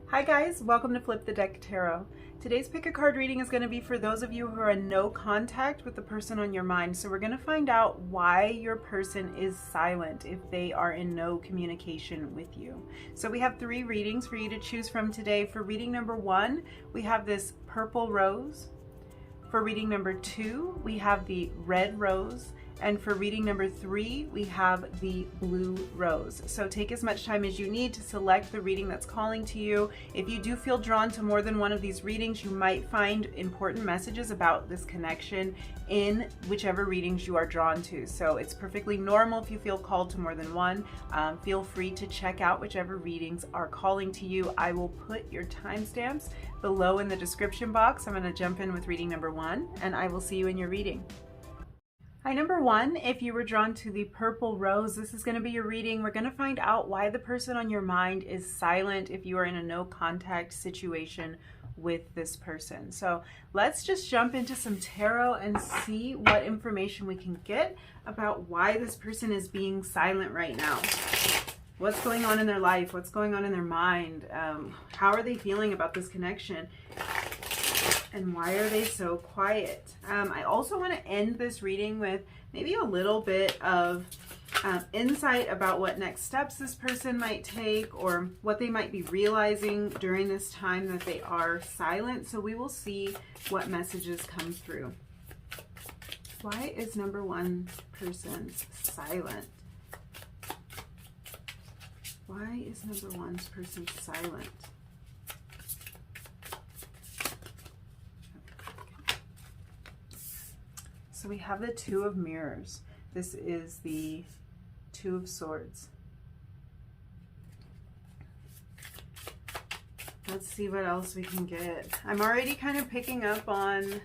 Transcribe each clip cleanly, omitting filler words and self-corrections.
Hi guys, welcome to Flip the Deck Tarot. Today's pick a card reading is going to be for those of you who are in no contact with the person on your mind. So we're going to find out why your person is silent if they are in no communication with you. So we have 3 readings for you to choose from today. For reading number 1, we have this purple rose. For reading number 2, we have the red rose. And for reading number 3, we have the blue rose. So take as much time as you need to select the reading that's calling to you. If you do feel drawn to more than one of these readings, you might find important messages about this connection in whichever readings you are drawn to. So it's perfectly normal if you feel called to more than one. Feel free to check out whichever readings are calling to you. I will put your timestamps below in the description box. I'm going to jump in with reading number 1, and I will see you in your reading. Hi, number 1, if you were drawn to the purple rose, this is going to be your reading. We're going to find out why the person on your mind is silent if you are in a no contact situation with this person. So let's just jump into some tarot and see what information we can get about why this person is being silent right now. What's going on in their life? What's going on in their mind? How are they feeling about this connection? And why are they so quiet? I also want to end this reading with maybe a little bit of insight about what next steps this person might take or what they might be realizing during this time that they are silent. So we will see what messages come through. Why is number 1 person silent? Why is number 1 person silent? So we have the 2 of mirrors. This is the 2 of swords. Let's see what else we can get. I'm already kind of picking up on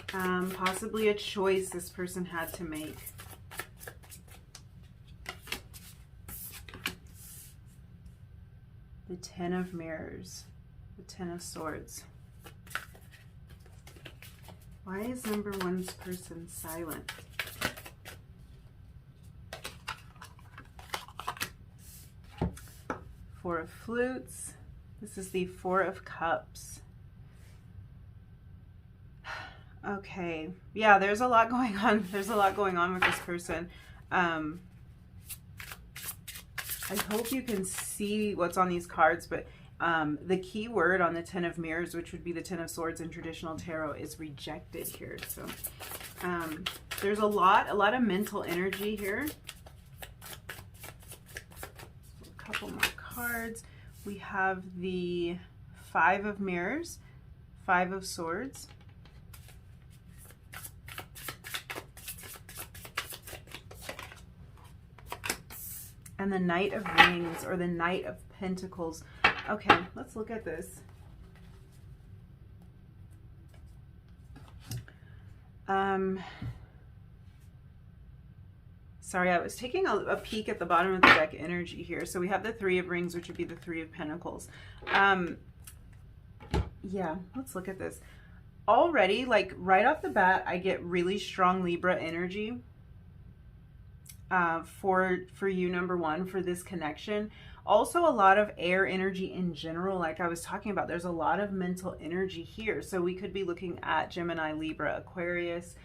possibly a choice this person had to make. The 10 of mirrors, the 10 of swords. Why is number 1's person silent? Four of flutes. This is the 4 of cups. Okay. Yeah, there's a lot going on. There's a lot going on with this person. I hope you can see what's on these cards, but the key word on the 10 of mirrors, which would be the 10 of swords in traditional tarot, is rejected here. So there's a lot of mental energy here. A couple more cards. We have the 5 of mirrors, 5 of swords. And the Knight of Rings, or the Knight of Pentacles. Okay, let's look at this. Sorry, I was taking a peek at the bottom of the deck energy here. So we have the 3 of Rings, which would be the 3 of Pentacles. Yeah, let's look at this. Already, like right off the bat, I get really strong Libra energy for you, number 1, for this connection. Also a lot of air energy in general, like I was talking about. There's a lot of mental energy here. So we could be looking at Gemini, Libra, Aquarius.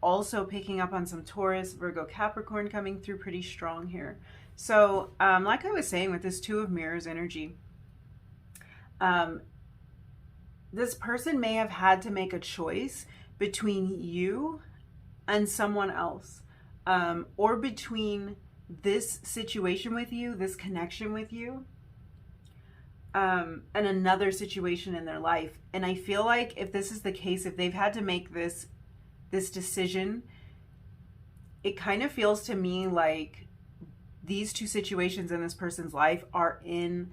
Also picking up on some Taurus, Virgo, Capricorn coming through pretty strong here. So like I was saying with this 2 of mirrors energy, this person may have had to make a choice between you and someone else, or between this situation with you, this connection with you, and another situation in their life. And I feel like if this is the case, if they've had to make this decision, it kind of feels to me like these 2 situations in this person's life are in,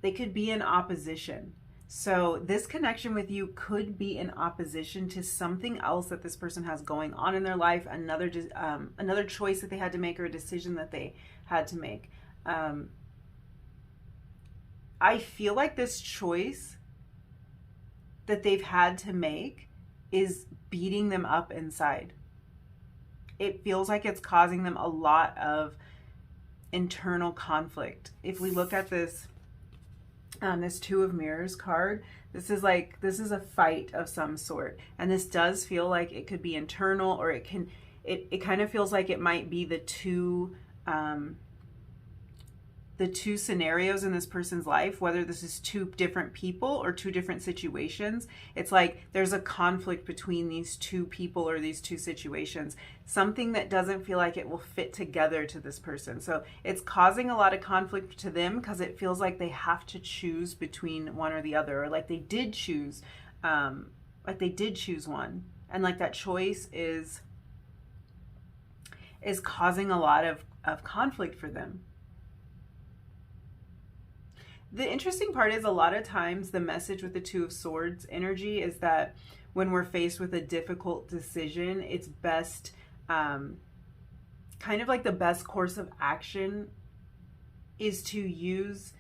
they could be in opposition. So this connection with you could be in opposition to something else that this person has going on in their life, another choice that they had to make, or a decision that they had to make. I feel like this choice that they've had to make is beating them up inside. It feels like it's causing them a lot of internal conflict. If we look at this, this Two of Mirrors card, this is a fight of some sort. And this does feel like it could be internal, or it kind of feels like it might be the two scenarios in this person's life, whether this is two different people or two different situations. It's like there's a conflict between these two people or these two situations, something that doesn't feel like it will fit together to this person. So it's causing a lot of conflict to them because it feels like they have to choose between one or the other, or like they did choose one, and like that choice is causing a lot of conflict for them. The interesting part is, a lot of times the message with the Two of Swords energy is that when we're faced with a difficult decision, it's best, kind of like the best course of action is to use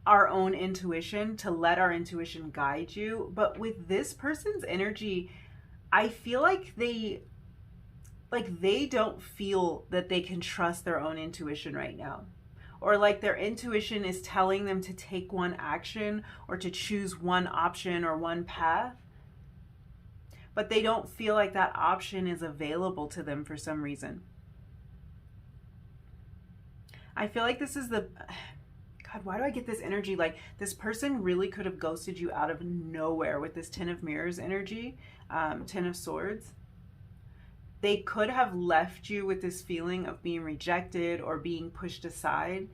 our own intuition, to let our intuition guide you. But with this person's energy, I feel like they don't feel that they can trust their own intuition right now. Or like their intuition is telling them to take one action or to choose one option or one path, but they don't feel like that option is available to them for some reason. I feel like this is God, why do I get this energy? Like this person really could have ghosted you out of nowhere with this Ten of Mirrors energy, Ten of Swords. They could have left you with this feeling of being rejected or being pushed aside.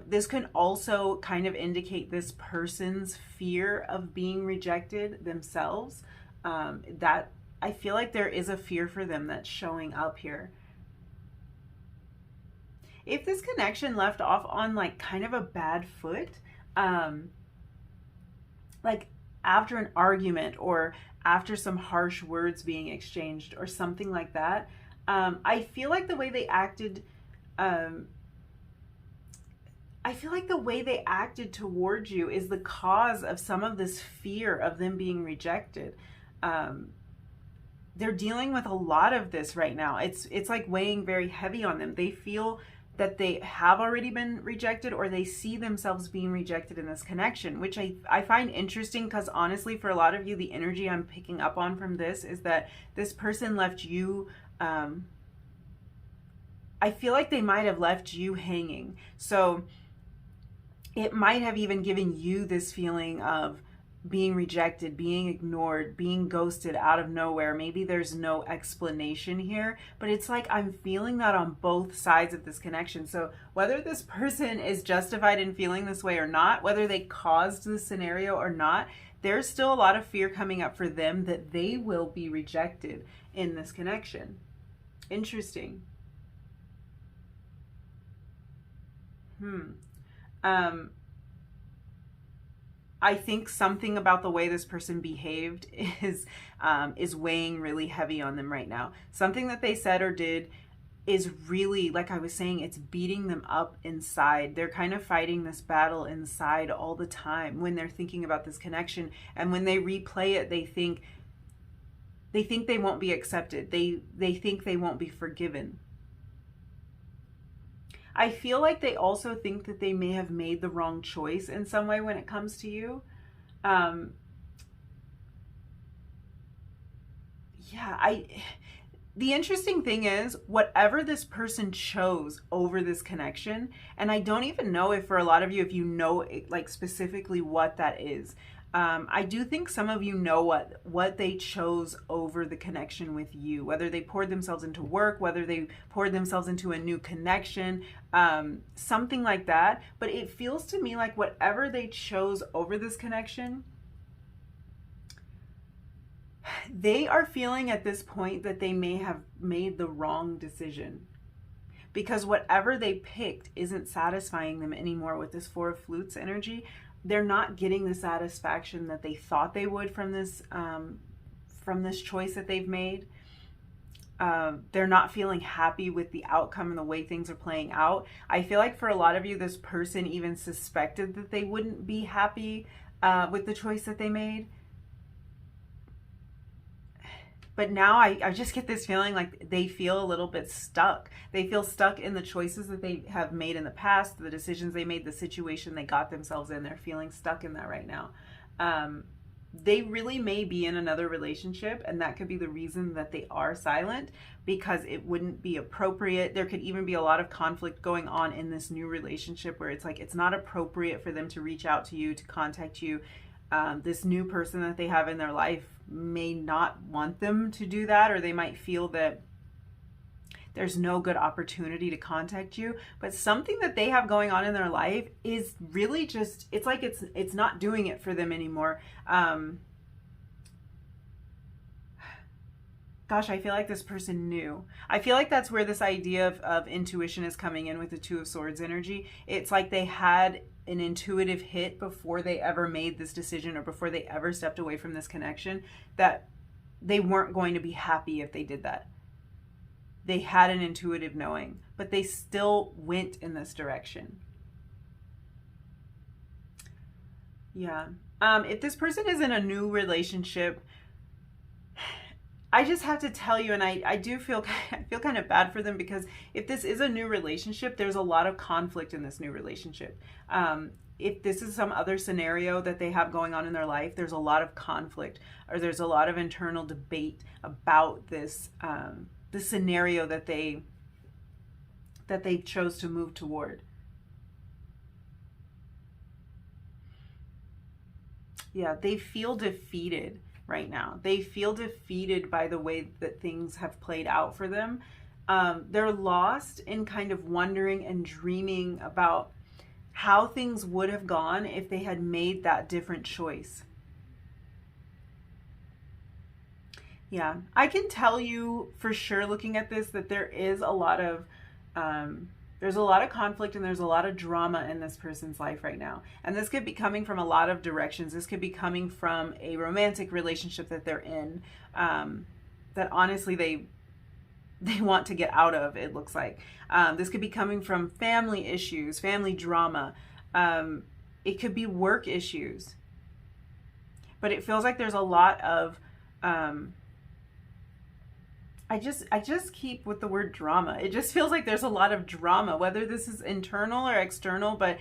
This can also kind of indicate this person's fear of being rejected themselves. That I feel like there is a fear for them that's showing up here. If this connection left off on like kind of a bad foot, like after an argument or after some harsh words being exchanged or something like that, I feel like the way they acted, towards you is the cause of some of this fear of them being rejected. They're dealing with a lot of this right now. It's like weighing very heavy on them. They feel that they have already been rejected, or they see themselves being rejected in this connection, which I find interesting, because honestly, for a lot of you, the energy I'm picking up on from this is that this person left you, I feel like they might have left you hanging. So it might have even given you this feeling of being rejected, being ignored, being ghosted out of nowhere. Maybe there's no explanation here, but it's like I'm feeling that on both sides of this connection. So whether this person is justified in feeling this way or not, whether they caused this scenario or not, there's still a lot of fear coming up for them that they will be rejected in this connection. Interesting. I think something about the way this person behaved is weighing really heavy on them right now. Something that they said or did is really, like I was saying, it's beating them up inside. They're kind of fighting this battle inside all the time when they're thinking about this connection. And when they replay it, they think they won't be accepted. They think they won't be forgiven. I feel like they also think that they may have made the wrong choice in some way when it comes to you. The interesting thing is, whatever this person chose over this connection, and I don't even know if for a lot of you, if you know like specifically what that is. I do think some of you know what they chose over the connection with you, whether they poured themselves into work, whether they poured themselves into a new connection, something like that. But it feels to me like whatever they chose over this connection, they are feeling at this point that they may have made the wrong decision, because whatever they picked isn't satisfying them anymore with this Four of Flutes energy. They're not getting the satisfaction that they thought they would from this choice that they've made. They're not feeling happy with the outcome and the way things are playing out. I feel like for a lot of you, this person even suspected that they wouldn't be happy with the choice that they made. But now I just get this feeling like they feel a little bit stuck. They feel stuck in the choices that they have made in the past, the decisions they made, the situation they got themselves in. They're feeling stuck in that right now. They really may be in another relationship, and that could be the reason that they are silent, because it wouldn't be appropriate. There could even be a lot of conflict going on in this new relationship where it's like it's not appropriate for them to reach out to you, to contact you. This new person that they have in their life may not want them to do that, or they might feel that there's no good opportunity to contact you. But something that they have going on in their life is really just, it's like it's not doing it for them anymore. Gosh, I feel like this person knew. I feel like that's where this idea of intuition is coming in with the Two of Swords energy. It's like they had an intuitive hit before they ever made this decision, or before they ever stepped away from this connection, that they weren't going to be happy if they did that. They had an intuitive knowing, but they still went in this direction. Yeah. If this person is in a new relationship, I just have to tell you, and I do feel kind of bad for them, because if this is a new relationship, there's a lot of conflict in this new relationship. If this is some other scenario that they have going on in their life, there's a lot of conflict, or there's a lot of internal debate about this this scenario that they chose to move toward. Yeah, they feel defeated right now. They feel defeated by the way that things have played out for them. They're lost in kind of wondering and dreaming about how things would have gone if they had made that different choice. Yeah, I can tell you for sure, looking at this, that there is a lot of there's a lot of conflict, and there's a lot of drama in this person's life right now. And this could be coming from a lot of directions. This could be coming from a romantic relationship that they're in, that honestly they want to get out of, it looks like. This could be coming from family issues, family drama. It could be work issues. But it feels like there's a lot of I just keep with the word drama. It just feels like there's a lot of drama, whether this is internal or external. But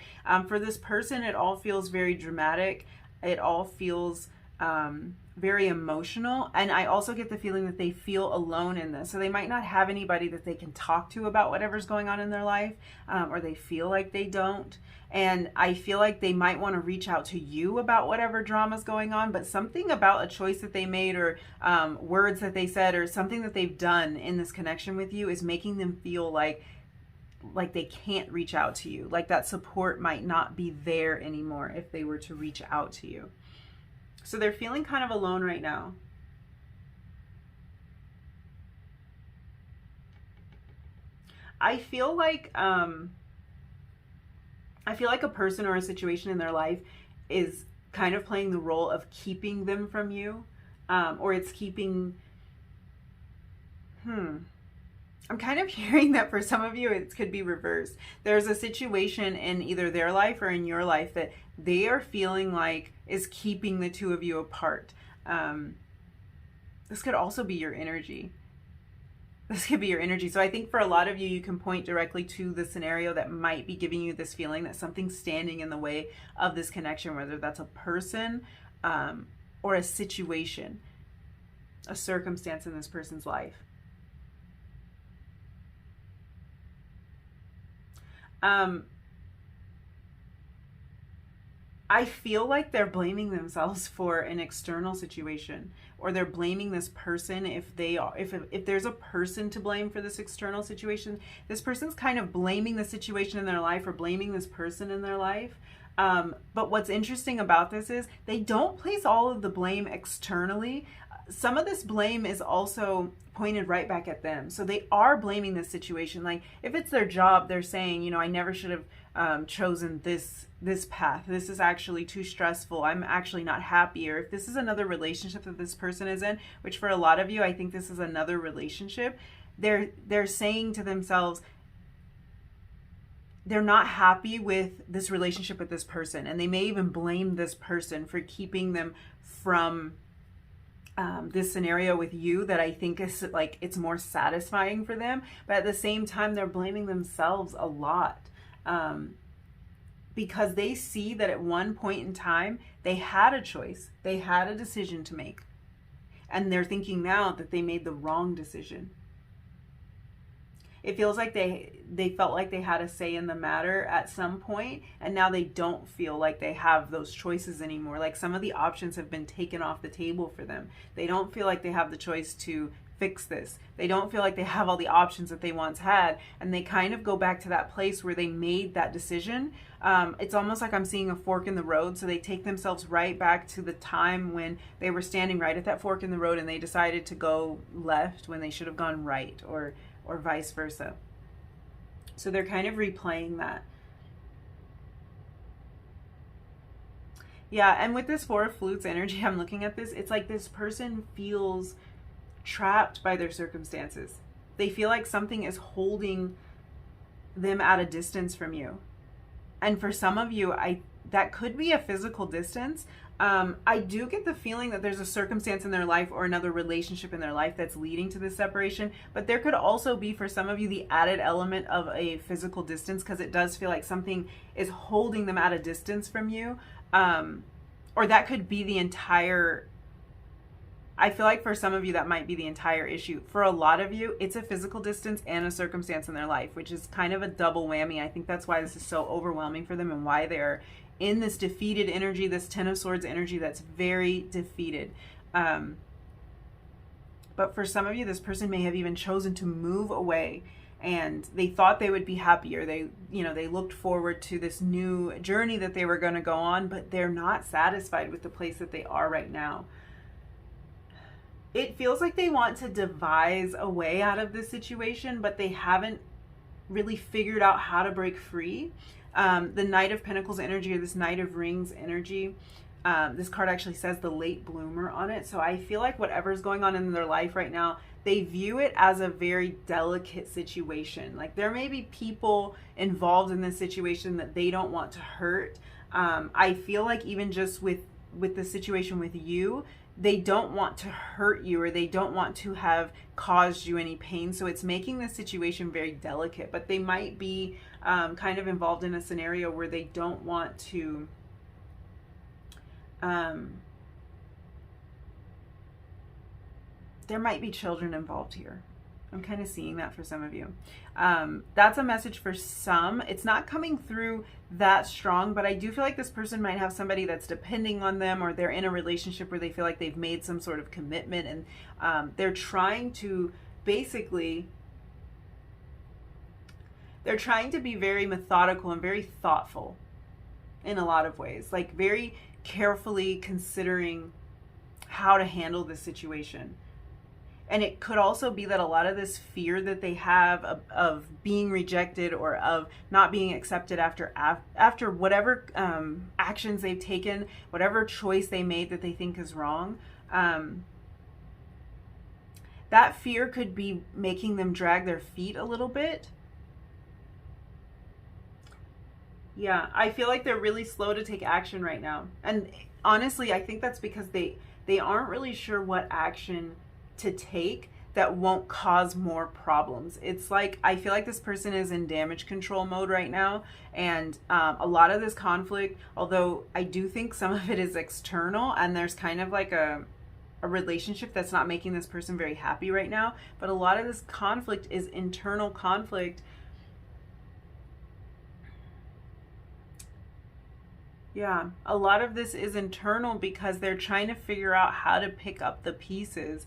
for this person, it all feels very dramatic. It all feels very emotional. And I also get the feeling that they feel alone in this. So they might not have anybody that they can talk to about whatever's going on in their life, or they feel like they don't. And I feel like they might want to reach out to you about whatever drama's going on, but something about a choice that they made, or words that they said, or something that they've done in this connection with you is making them feel like they can't reach out to you. Like that support might not be there anymore if they were to reach out to you. So they're feeling kind of alone right now. I feel like a person or a situation in their life is kind of playing the role of keeping them from you, or it's keeping, I'm kind of hearing that for some of you, it could be reversed. There's a situation in either their life or in your life that they are feeling like is keeping the two of you apart. This could also be your energy. This could be your energy. So I think for a lot of you, you can point directly to the scenario that might be giving you this feeling that something's standing in the way of this connection, whether that's a person or a situation, a circumstance in this person's life. I feel like they're blaming themselves for an external situation, or they're blaming this person if there's a person to blame for this external situation. This person's kind of blaming the situation in their life, or blaming this person in their life. But what's interesting about this is they don't place all of the blame externally. Some of this blame is also pointed right back at them. So they are blaming this situation. Like if it's their job, they're saying, I never should have chosen this path. This is actually too stressful. I'm actually not happy. Or if this is another relationship that this person is in, which for a lot of you, I think this is another relationship, they're saying to themselves, they're not happy with this relationship with this person. And they may even blame this person for keeping them from this scenario with you that I think is like it's more satisfying for them, but at the same time they're blaming themselves a lot, because they see that at one point in time they had a choice, they had a decision to make, and they're thinking now that they made the wrong decision. It feels like they felt like they had a say in the matter at some point, and now they don't feel like they have those choices anymore. Like some of the options have been taken off the table for them. They don't feel like they have the choice to fix this. They don't feel like they have all the options that they once had, and they kind of go back to that place where they made that decision. It's almost like I'm seeing a fork in the road, so they take themselves right back to the time when they were standing right at that fork in the road and they decided to go left when they should have gone right, or vice versa. So they're kind of replaying that. Yeah, and with this Four of Flutes energy, I'm looking at this, it's like this person feels trapped by their circumstances. They feel like something is holding them at a distance from you. And for some of you, that could be a physical distance. I do get the feeling that there's a circumstance in their life or another relationship in their life that's leading to this separation, but there could also be, for some of you, the added element of a physical distance, because it does feel like something is holding them at a distance from you. Or that could be the entire, I feel like for some of you that might be the entire issue. For a lot of you, it's a physical distance and a circumstance in their life, which is kind of a double whammy. I think that's why this is so overwhelming for them and why they're in this defeated energy, this Ten of Swords energy that's very defeated. But for some of you, this person may have even chosen to move away, and they thought they would be happier. They looked forward to this new journey that they were going to go on, but they're not satisfied with the place that they are right now. It feels like they want to devise a way out of this situation, but they haven't really figured out how to break free. The Knight of Pentacles energy, or this Knight of Rings energy, this card actually says the late bloomer on it. So I feel like whatever's going on in their life right now, they view it as a very delicate situation. Like there may be people involved in this situation that they don't want to hurt. I feel like even just with the situation with you, they don't want to hurt you, or they don't want to have caused you any pain. So it's making the situation very delicate, but they might be kind of involved in a scenario where they don't want to there might be children involved here. I'm kind of seeing that for some of you. That's a message for some. It's not coming through that strong, but I do feel like this person might have somebody that's depending on them, or they're in a relationship where they feel like they've made some sort of commitment, and they're trying to basically, they're trying to be very methodical and very thoughtful in a lot of ways, like very carefully considering how to handle this situation. And it could also be that a lot of this fear that they have of being rejected, or of not being accepted after whatever actions they've taken, whatever choice they made that they think is wrong, that fear could be making them drag their feet a little bit. Yeah, I feel like they're really slow to take action right now. And honestly, I think that's because they aren't really sure what action to take that won't cause more problems. It's like, I feel like this person is in damage control mode right now, and a lot of this conflict, although I do think some of it is external, and there's kind of like a relationship that's not making this person very happy right now, but a lot of this conflict is internal conflict. Yeah, a lot of this is internal because they're trying to figure out how to pick up the pieces.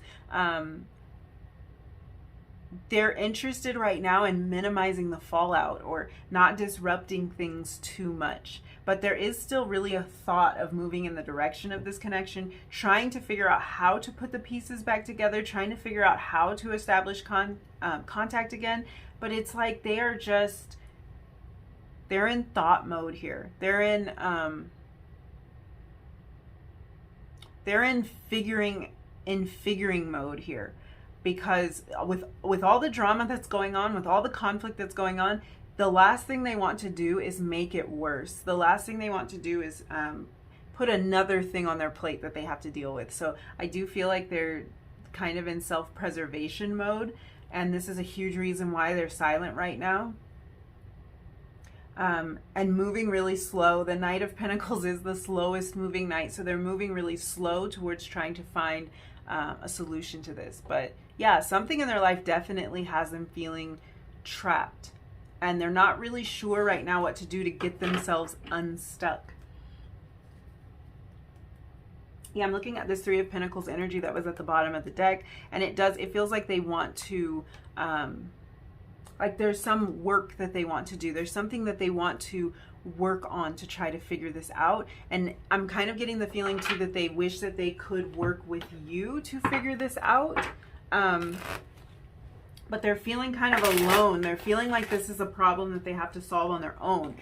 They're interested right now in minimizing the fallout, or not disrupting things too much. But there is still really a thought of moving in the direction of this connection, trying to figure out how to put the pieces back together, trying to figure out how to establish contact again. But it's like they are just, they're in thought mode here. They're in figuring mode here, because with all the drama that's going on, with all the conflict that's going on, the last thing they want to do is make it worse. The last thing they want to do is put another thing on their plate that they have to deal with. So I do feel like they're kind of in self-preservation mode, and this is a huge reason why they're silent right now. And moving really slow. The Knight of Pentacles is the slowest moving knight, so they're moving really slow towards trying to find a solution to this. But yeah, something in their life definitely has them feeling trapped, and they're not really sure right now what to do to get themselves unstuck. Yeah, I'm looking at this Three of Pentacles energy that was at the bottom of the deck, and it feels like they want to like there's some work that they want to do. There's something that they want to work on to try to figure this out. And I'm kind of getting the feeling too that they wish that they could work with you to figure this out. But they're feeling kind of alone. They're feeling like this is a problem that they have to solve on their own.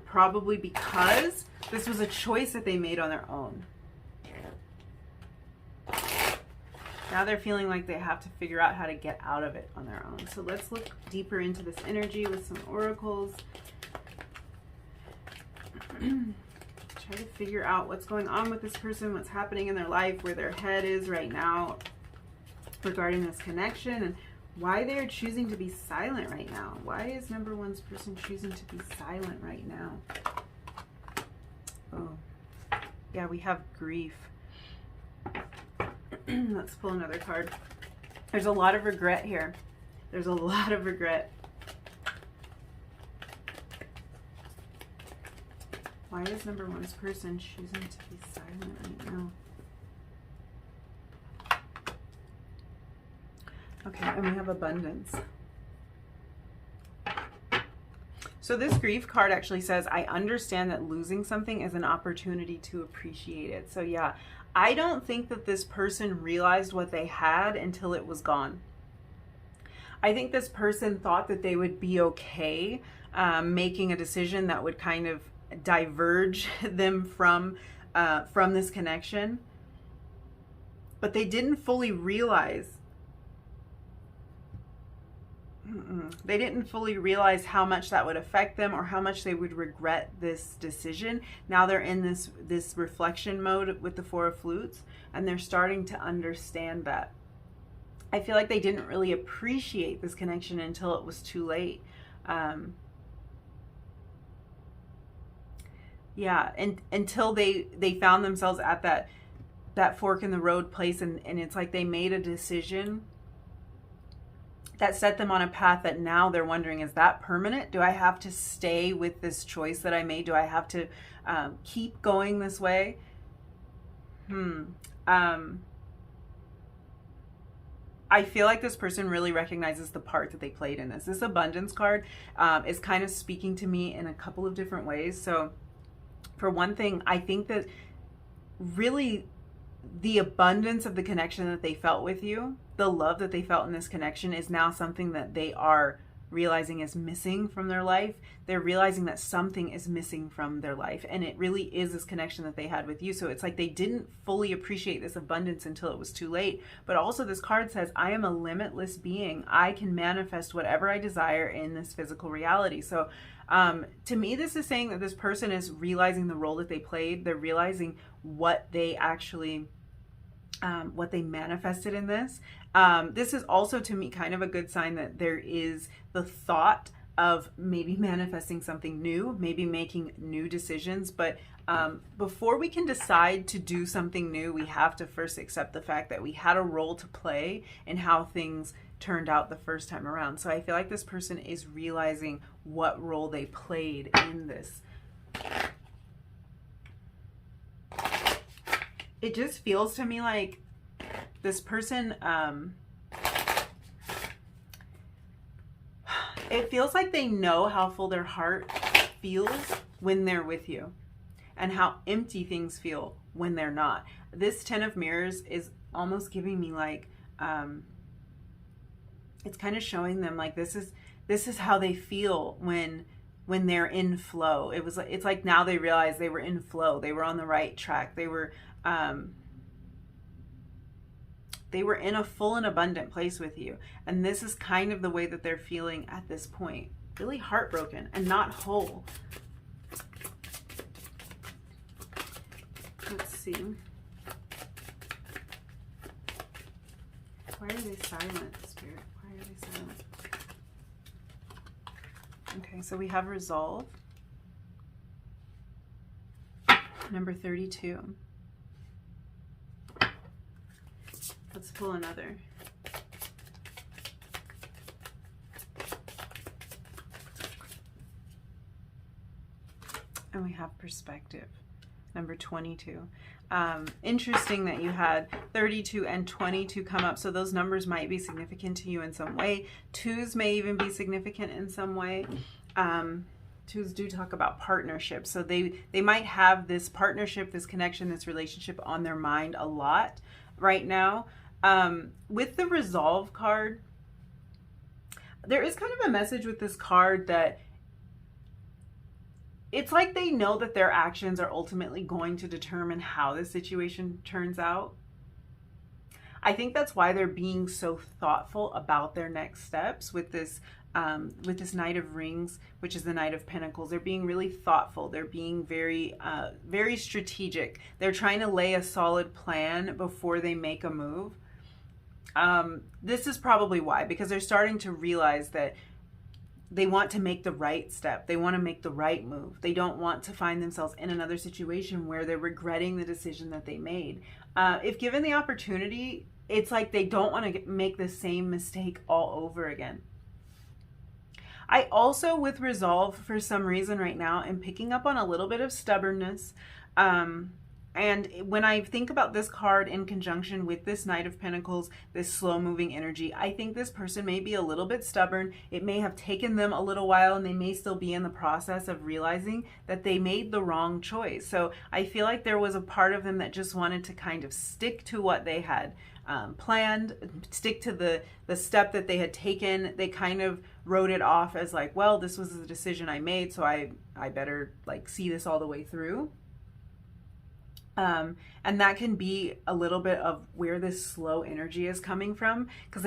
Probably because this was a choice that they made on their own. Now they're feeling like they have to figure out how to get out of it on their own. So let's look deeper into this energy with some oracles. Try to figure out what's going on with this person, what's happening in their life, where their head is right now regarding this connection, and why they're choosing to be silent right now. Why is number one's person choosing to be silent right now? Oh, yeah, we have grief. Let's pull another card. There's a lot of regret here. There's a lot of regret. Why is number one's person choosing to be silent right now? Okay, and we have abundance. So this grief card actually says, I understand that losing something is an opportunity to appreciate it. So yeah, I don't think that this person realized what they had until it was gone. I think this person thought that they would be okay making a decision that would kind of diverge them from this connection. But they didn't fully realize they didn't fully realize how much that would affect them or how much they would regret this decision. Now they're in this reflection mode with the Four of Flutes, and they're starting to understand that. I feel like they didn't really appreciate this connection until it was too late. Yeah, and until they found themselves at that fork in the road place, and it's like they made a decision that set them on a path that now they're wondering, is that permanent? Do I have to stay with this choice that I made? Do I have to keep going this way? I feel like this person really recognizes the part that they played in this. This abundance card is kind of speaking to me in a couple of different ways. So for one thing, I think that really the abundance of the connection that they felt with you, the love that they felt in this connection, is now something that they are realizing is missing from their life. They're realizing that something is missing from their life, and it really is this connection that they had with you. So it's like they didn't fully appreciate this abundance until it was too late. But also this card says, I am a limitless being. I can manifest whatever I desire in this physical reality. So to me, this is saying that this person is realizing the role that they played. They're realizing what they actually what they manifested in this. This is also, to me, kind of a good sign that there is the thought of maybe manifesting something new, maybe making new decisions. But before we can decide to do something new, we have to first accept the fact that we had a role to play in how things turned out the first time around. So I feel like this person is realizing what role they played in this. It just feels to me like this person, it feels like they know how full their heart feels when they're with you and how empty things feel when they're not. This Ten of Mirrors is almost giving me like, it's kind of showing them like this is how they feel when they're in flow. It's like now they realize they were in flow. They were on the right track. They were in a full and abundant place with you. And this is kind of the way that they're feeling at this point. Really heartbroken and not whole. Let's see. Why are they silent, Spirit? Why are they silent? Okay, so we have resolve. Number 32. Let's pull another. And we have perspective. Number 22. Interesting that you had 32 and 22 come up. So those numbers might be significant to you in some way. Twos may even be significant in some way. Twos do talk about partnership. So they might have this partnership, this connection, this relationship on their mind a lot right now. With the resolve card, there is kind of a message with this card that it's like they know that their actions are ultimately going to determine how the situation turns out. I think that's why they're being so thoughtful about their next steps with this Knight of Rings, which is the Knight of Pentacles. They're being really thoughtful. They're being very, very strategic. They're trying to lay a solid plan before they make a move. This is probably why, because they're starting to realize that they want to make the right step. They want to make the right move. They don't want to find themselves in another situation where they're regretting the decision that they made. If given the opportunity, it's like they don't want to make the same mistake all over again. I also, with resolve, for some reason right now, am picking up on a little bit of stubbornness. And when I think about this card in conjunction with this Knight of Pentacles, this slow-moving energy, I think this person may be a little bit stubborn. It may have taken them a little while, and they may still be in the process of realizing that they made the wrong choice. So I feel like there was a part of them that just wanted to kind of stick to what they had planned, stick to the step that they had taken. They kind of wrote it off as like, well, this was the decision I made, so I better like see this all the way through. And that can be a little bit of where this slow energy is coming from, because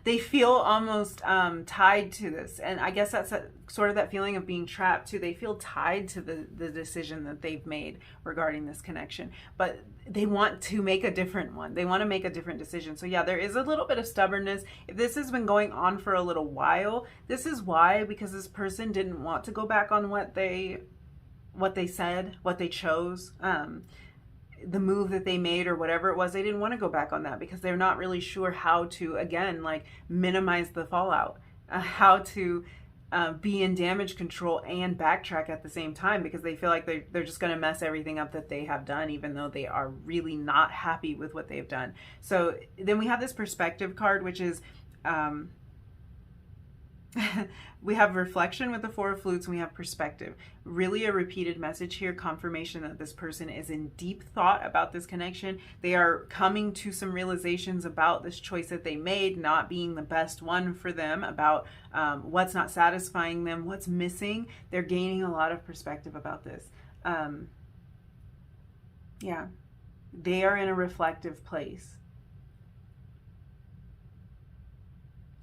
they feel almost tied to this. And I guess that's sort of that feeling of being trapped too. They feel tied to the decision that they've made regarding this connection, but they want to make a different one. They want to make a different decision. So yeah, there is a little bit of stubbornness. If this has been going on for a little while, this is why, because this person didn't want to go back on what they said, what they chose, the move that they made or whatever it was. They didn't want to go back on that because they're not really sure how to, again, like minimize the fallout, how to be in damage control and backtrack at the same time, because they feel like they're just going to mess everything up that they have done, even though they are really not happy with what they've done. So then we have this perspective card, which is we have reflection with the Four of Flutes, and we have perspective. Really a repeated message here, confirmation that this person is in deep thought about this connection. They are coming to some realizations about this choice that they made not being the best one for them, about what's not satisfying them, what's missing. They're gaining a lot of perspective about this. Yeah, they are in a reflective place.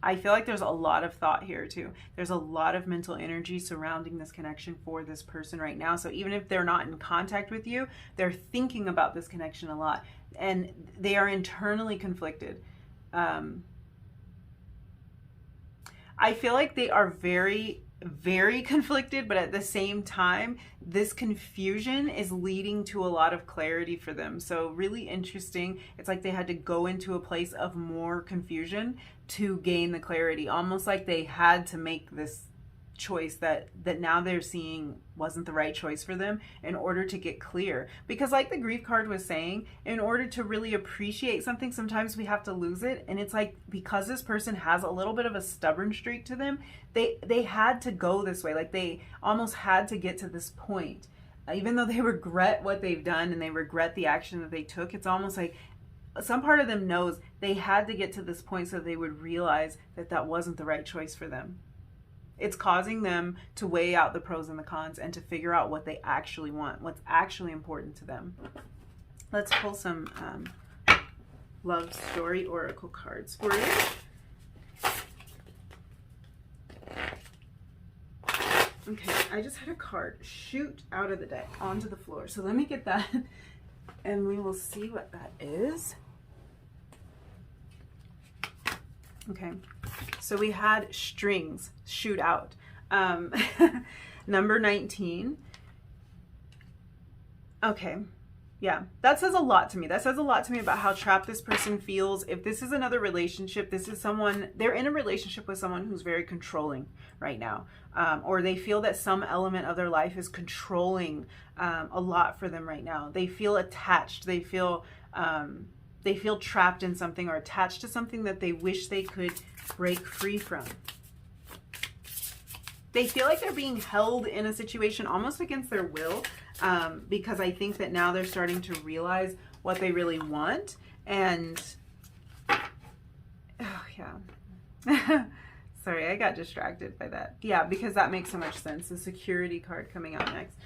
I feel like there's a lot of thought here too. There's a lot of mental energy surrounding this connection for this person right now. So even if they're not in contact with you, they're thinking about this connection a lot, and they are internally conflicted. I feel like they are very, very conflicted, but at the same time, this confusion is leading to a lot of clarity for them. So really interesting. It's like they had to go into a place of more confusion to gain the clarity, almost like they had to make this choice that now they're seeing wasn't the right choice for them in order to get clear. Because like the grief card was saying, in order to really appreciate something, sometimes we have to lose it. And it's like, because this person has a little bit of a stubborn streak to them, they had to go this way. Like they almost had to get to this point. Even though they regret what they've done and they regret the action that they took, it's almost like some part of them knows they had to get to this point so they would realize that that wasn't the right choice for them. It's causing them to weigh out the pros and the cons and to figure out what they actually want, what's actually important to them. Let's pull some love story oracle cards for you. Okay, I just had a card shoot out of the deck onto the floor. So let me get that and we will see what that is. Okay, so we had strings shoot out. Number 19. Okay, yeah, that says a lot to me. That says a lot to me about how trapped this person feels. If this is another relationship, this is someone, they're in a relationship with someone who's very controlling right now. Or they feel that some element of their life is controlling a lot for them right now. They feel attached. They feel trapped in something or attached to something that they wish they could break free from. They feel like they're being held in a situation almost against their will, because I think that now they're starting to realize what they really want. And, oh yeah. Sorry, I got distracted by that. Yeah, because that makes so much sense. The security card coming out next.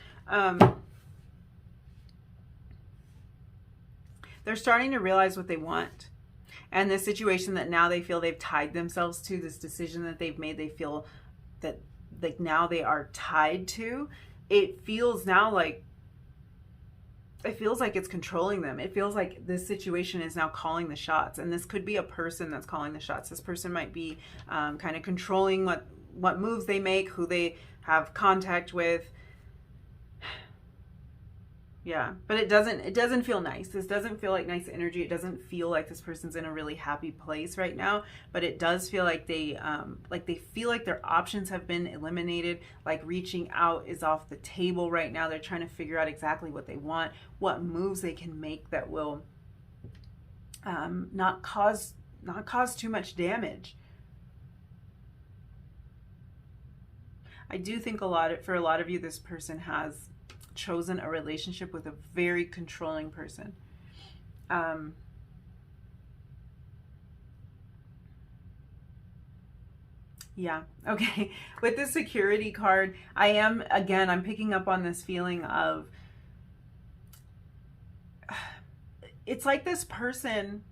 They're starting to realize what they want. And the situation that now they feel they've tied themselves to, this decision that they've made, they feel that like now they are tied to, it feels now like, it feels like it's controlling them. It feels like this situation is now calling the shots, and this could be a person that's calling the shots. This person might be kind of controlling what moves they make, who they have contact with. Yeah, but it doesn't feel nice. This doesn't feel like nice energy. It doesn't feel like this person's in a really happy place right now, but it does feel like they feel like their options have been eliminated, like reaching out is off the table right now. They're trying to figure out exactly what they want, what moves they can make that will not cause too much damage. I do think for a lot of you, this person has chosen a relationship with a very controlling person. Yeah, okay. With the security card, I'm picking up on this feeling of, it's like this person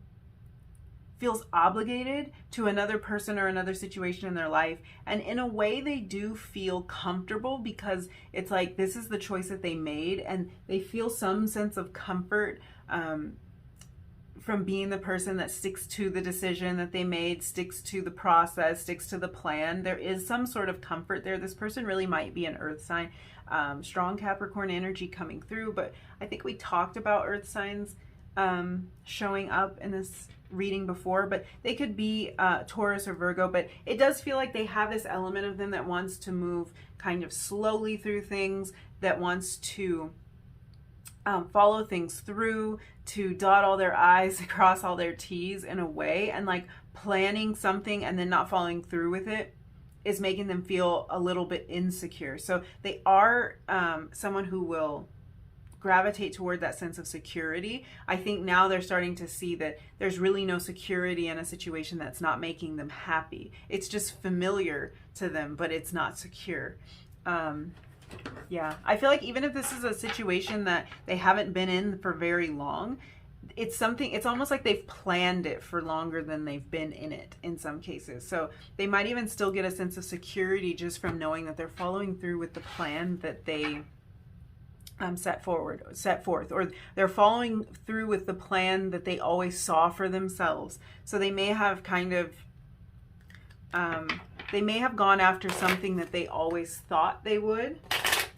feels obligated to another person or another situation in their life, and in a way they do feel comfortable because it's like this is the choice that they made, and they feel some sense of comfort from being the person that sticks to the decision that they made, sticks to the process, sticks to the plan. There is some sort of comfort there. This person really might be an earth sign, strong Capricorn energy coming through, but I think we talked about earth signs showing up in this reading before, but they could be Taurus or Virgo, but it does feel like they have this element of them that wants to move kind of slowly through things, that wants to follow things through, to dot all their I's, cross all their T's in a way, and like planning something and then not following through with it is making them feel a little bit insecure. So they are someone who will gravitate toward that sense of security. I think now they're starting to see that there's really no security in a situation that's not making them happy. It's just familiar to them, but it's not secure. Yeah, I feel like even if this is a situation that they haven't been in for very long, it's almost like they've planned it for longer than they've been in it in some cases. So they might even still get a sense of security just from knowing that they're following through with the plan that they set forth, or they're following through with the plan that they always saw for themselves. So they may have kind of they may have gone after something that they always thought they would,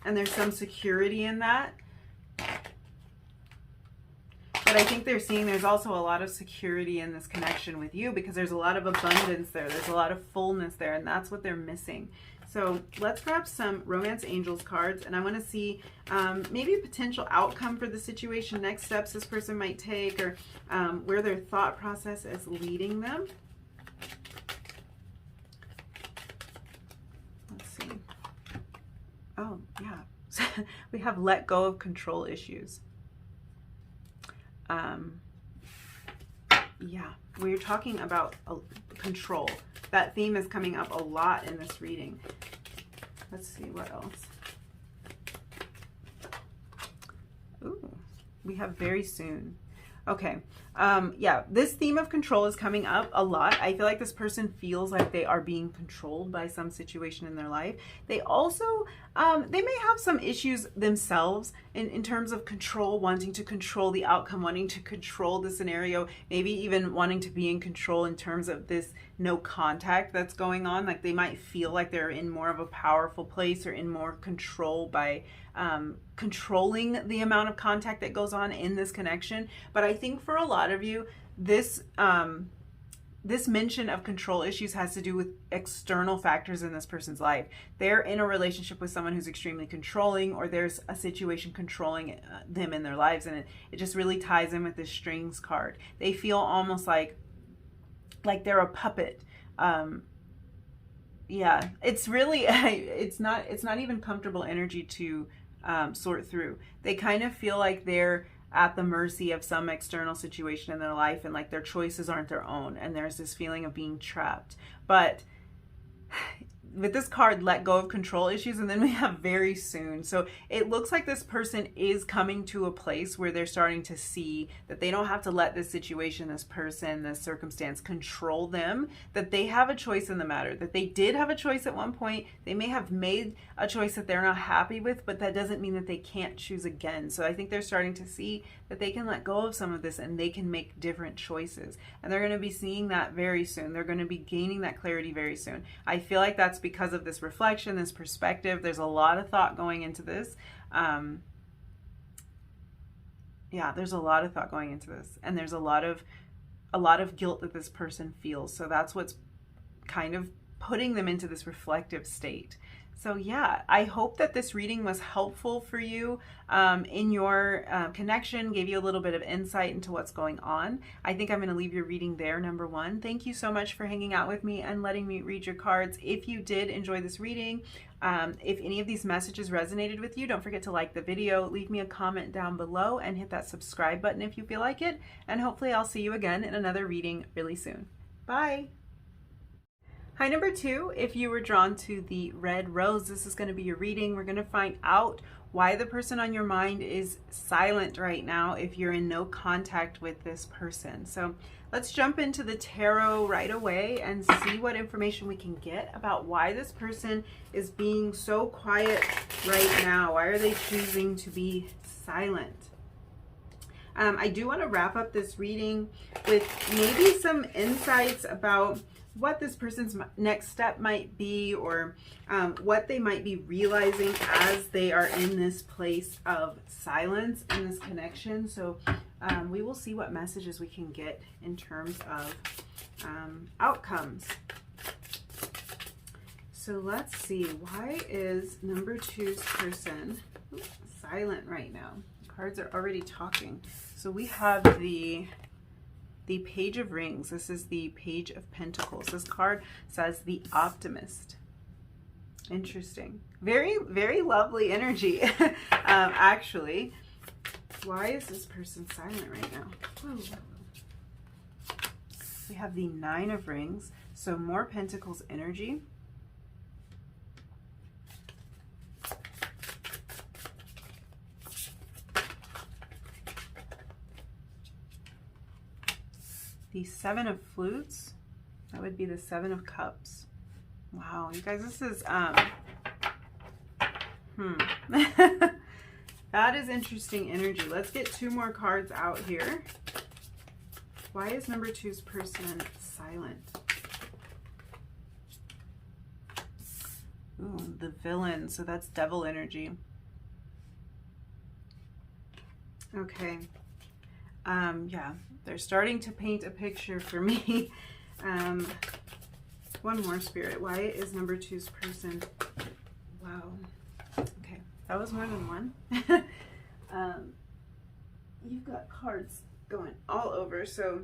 and there's some security in that. But I think they're seeing there's also a lot of security in this connection with you, because there's a lot of abundance there, there's a lot of fullness there, and that's what they're missing. So let's grab some Romance Angels cards, and I want to see maybe a potential outcome for the situation, next steps this person might take, or where their thought process is leading them. Let's see. Oh, yeah. We have let go of control issues. Yeah, we're talking about control. That theme is coming up a lot in this reading. Let's see what else. Ooh, we have very soon. Okay. Yeah, this theme of control is coming up a lot. I feel like this person feels like they are being controlled by some situation in their life. They also, they may have some issues themselves in terms of control, wanting to control the outcome, wanting to control the scenario, maybe even wanting to be in control in terms of this no contact that's going on. Like they might feel like they're in more of a powerful place or in more control by controlling the amount of contact that goes on in this connection. But I think for a lot of you, this this mention of control issues has to do with external factors in this person's life. They're in a relationship with someone who's extremely controlling, or there's a situation controlling them in their lives, and it just really ties in with this strings card. They feel almost like they're a puppet. Yeah, it's really it's not even comfortable energy to sort through. They kind of feel like they're at the mercy of some external situation in their life, and like their choices aren't their own, and there's this feeling of being trapped. But with this card, let go of control issues, and then we have very soon. So it looks like this person is coming to a place where they're starting to see that they don't have to let this situation, this person, this circumstance control them, that they have a choice in the matter, that they did have a choice at one point. They may have made a choice that they're not happy with, but that doesn't mean that they can't choose again. So I think they're starting to see that they can let go of some of this and they can make different choices. And they're going to be seeing that very soon. They're going to be gaining that clarity very soon. I feel like that's because of this reflection, this perspective. There's a lot of thought going into this. Yeah, there's a lot of thought going into this, and there's a lot of guilt that this person feels. So that's what's kind of putting them into this reflective state. So yeah, I hope that this reading was helpful for you in your connection, gave you a little bit of insight into what's going on. I think I'm going to leave your reading there, number one. Thank you so much for hanging out with me and letting me read your cards. If you did enjoy this reading, if any of these messages resonated with you, don't forget to like the video, leave me a comment down below, and hit that subscribe button if you feel like it. And hopefully I'll see you again in another reading really soon. Bye! Hi, number two. If you were drawn to the red rose, this is going to be your reading. We're going to find out why the person on your mind is silent right now if you're in no contact with this person. So let's jump into the tarot right away and see what information we can get about why this person is being so quiet right now. Why are they choosing to be silent? I do want to wrap up this reading with maybe some insights about what this person's next step might be, or what they might be realizing as they are in this place of silence in this connection. So we will see what messages we can get in terms of outcomes. So let's see, why is number two's person silent right now? Cards are already talking. So we have the Page of Rings. This is the Page of Pentacles. This card says the Optimist. Interesting. Very, very lovely energy. Actually, why is this person silent right now? Whoa. We have the Nine of Rings. So more Pentacles energy. The Seven of Flutes, that would be the Seven of Cups. Wow, you guys, this is, that is interesting energy. Let's get two more cards out here. Why is number two's person silent? Ooh, the Villain, so that's devil energy. Okay. Yeah, they're starting to paint a picture for me. One more, Spirit. Why is number two's person? Wow. Okay, that was more than one. You've got cards going all over, so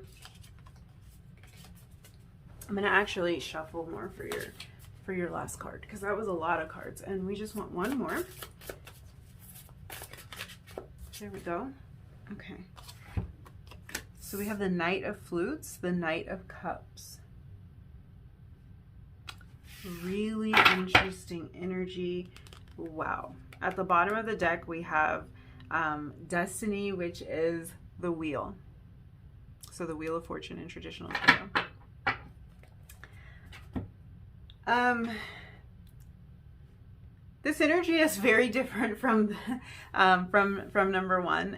I'm gonna actually shuffle more for your last card, because that was a lot of cards, and we just want one more. There we go. Okay. So we have the Knight of Flutes, the Knight of Cups. Really interesting energy. Wow. At the bottom of the deck, we have Destiny, which is the wheel. So the Wheel of Fortune in traditional tarot. This energy is very different from number one.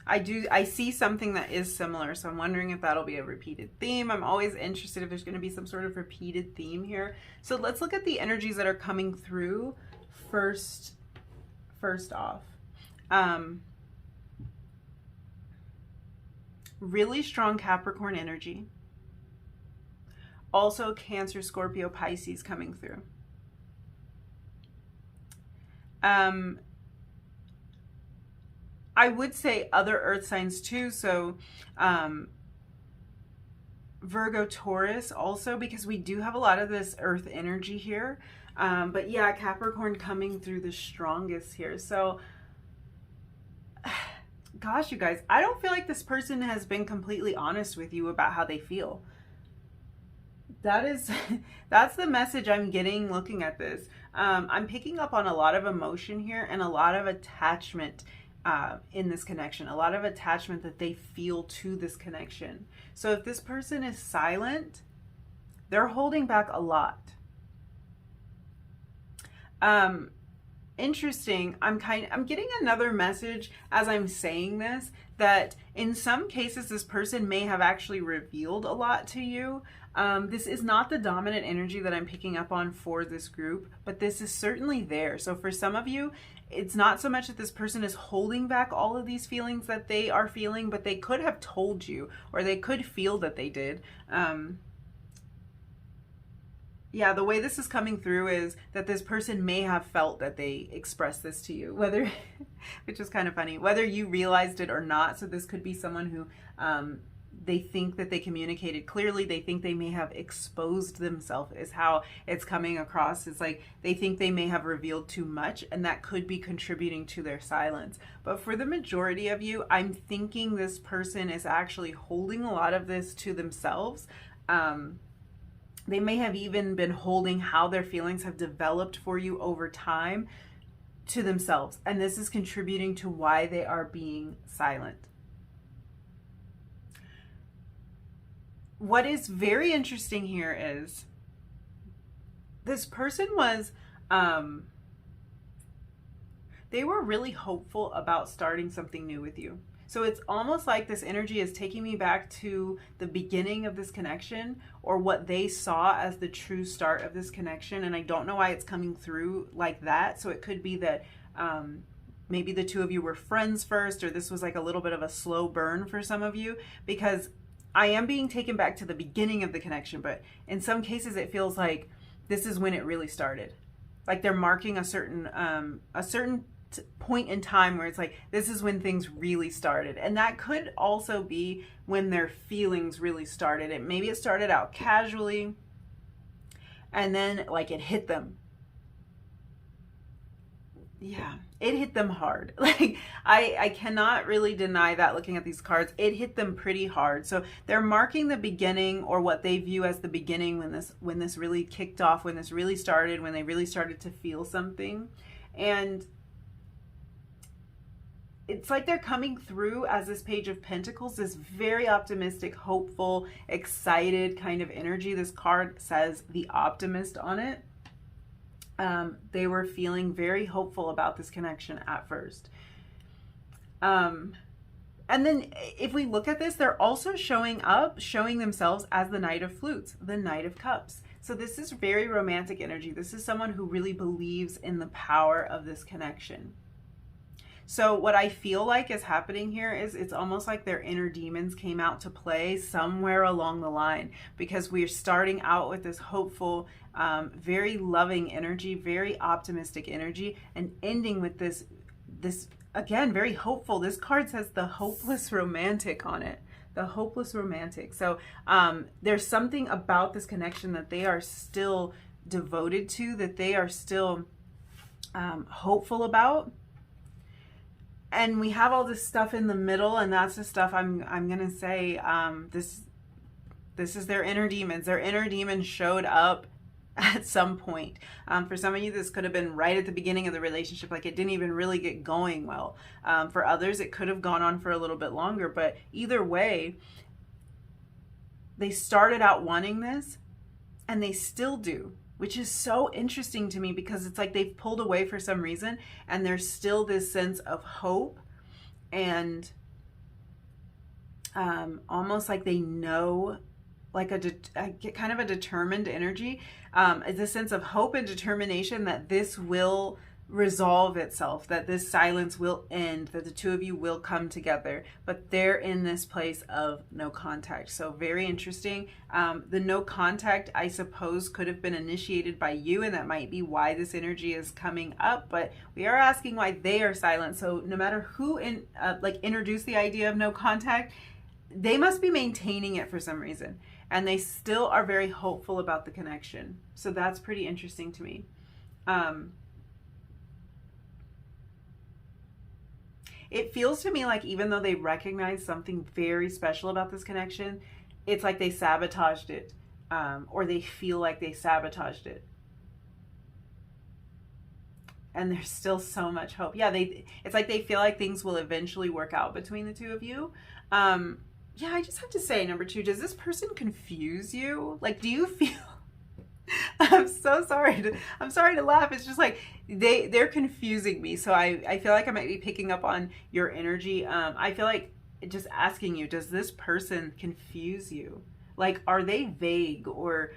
I see something that is similar, so I'm wondering if that'll be a repeated theme. I'm always interested if there's going to be some sort of repeated theme here. So let's look at the energies that are coming through first off. Really strong Capricorn energy. Also Cancer, Scorpio, Pisces coming through. I would say other earth signs too, so Virgo, Taurus also, because we do have a lot of this earth energy here. But yeah, Capricorn coming through the strongest here. So, gosh, you guys, I don't feel like this person has been completely honest with you about how they feel. That's the message I'm getting looking at this. I'm picking up on a lot of emotion here and a lot of attachment in this connection, a lot of attachment that they feel to this connection. So if this person is silent, they're holding back a lot. Interesting. I'm getting another message as I'm saying this, that in some cases this person may have actually revealed a lot to you. This is not the dominant energy that I'm picking up on for this group, but this is certainly there. So for some of you, it's not so much that this person is holding back all of these feelings that they are feeling, but they could have told you, or they could feel that they did. Yeah, the way this is coming through is that this person may have felt that they expressed this to you, whether, which is kind of funny, whether you realized it or not. So this could be someone who they think that they communicated clearly. They think they may have exposed themselves is how it's coming across. It's like they think they may have revealed too much, and that could be contributing to their silence. But for the majority of you, I'm thinking this person is actually holding a lot of this to themselves. They may have even been holding how their feelings have developed for you over time to themselves. And this is contributing to why they are being silent. What is very interesting here is this person was, they were really hopeful about starting something new with you. So it's almost like this energy is taking me back to the beginning of this connection, or what they saw as the true start of this connection. And I don't know why it's coming through like that. So it could be that maybe the two of you were friends first, or this was like a little bit of a slow burn for some of you, because I am being taken back to the beginning of the connection. But in some cases, it feels like this is when it really started. Like they're marking a certain point in time where it's like, this is when things really started. And that could also be when their feelings really started. Maybe it started out casually and then like it hit them. Yeah, it hit them hard. Like I cannot really deny that looking at these cards. It hit them pretty hard. So they're marking the beginning, or what they view as the beginning, when this really kicked off, when this really started, when they really started to feel something. And it's like they're coming through as this Page of Pentacles, this very optimistic, hopeful, excited kind of energy. This card says the Optimist on it. They were feeling very hopeful about this connection at first. And then if we look at this, they're also showing themselves as the Knight of Flutes, the Knight of Cups. So this is very romantic energy. This is someone who really believes in the power of this connection. So what I feel like is happening here is it's almost like their inner demons came out to play somewhere along the line, because we're starting out with this hopeful, very loving energy, very optimistic energy, and ending with this again, very hopeful. This card says the Hopeless Romantic on it. The Hopeless Romantic. So there's something about this connection that they are still devoted to, that they are still hopeful about. And we have all this stuff in the middle, and that's the stuff I'm gonna say. This is their inner demons. Their inner demons showed up at some point. For some of you, this could have been right at the beginning of the relationship, like it didn't even really get going well. For others, it could have gone on for a little bit longer, but either way, they started out wanting this and they still do, which is so interesting to me because it's like they've pulled away for some reason and there's still this sense of hope and almost like they know, like I get kind of a determined energy. It's a sense of hope and determination that this will resolve itself, that this silence will end, that the two of you will come together, but they're in this place of no contact. So very interesting. The no contact, I suppose, could have been initiated by you, and that might be why this energy is coming up, but we are asking why they are silent. So no matter who introduced the idea of no contact, they must be maintaining it for some reason, and they still are very hopeful about the connection. So that's pretty interesting to me. It feels to me like even though they recognize something very special about this connection, it's like they sabotaged it, or they feel like they sabotaged it. And there's still so much hope. Yeah, it's like they feel like things will eventually work out between the two of you. Yeah, I just have to say, number 2, does this person confuse you? Like, do you feel... I'm sorry to laugh. It's just like they're confusing me. So I feel like I might be picking up on your energy. I feel like just asking you, does this person confuse you? Like, are they vague, or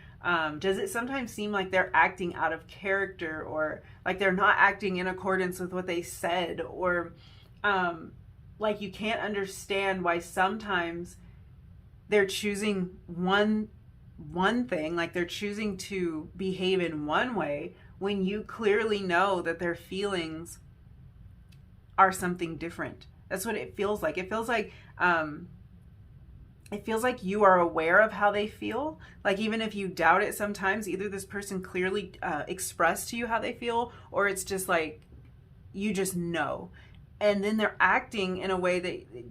does it sometimes seem like they're acting out of character, or like they're not acting in accordance with what they said, or like you can't understand why sometimes they're choosing one thing, like they're choosing to behave in one way when you clearly know that their feelings are something different. That's what it feels like. It feels like you are aware of how they feel. Like even if you doubt it sometimes, either this person clearly expressed to you how they feel, or it's just like you just know. And then they're acting in a way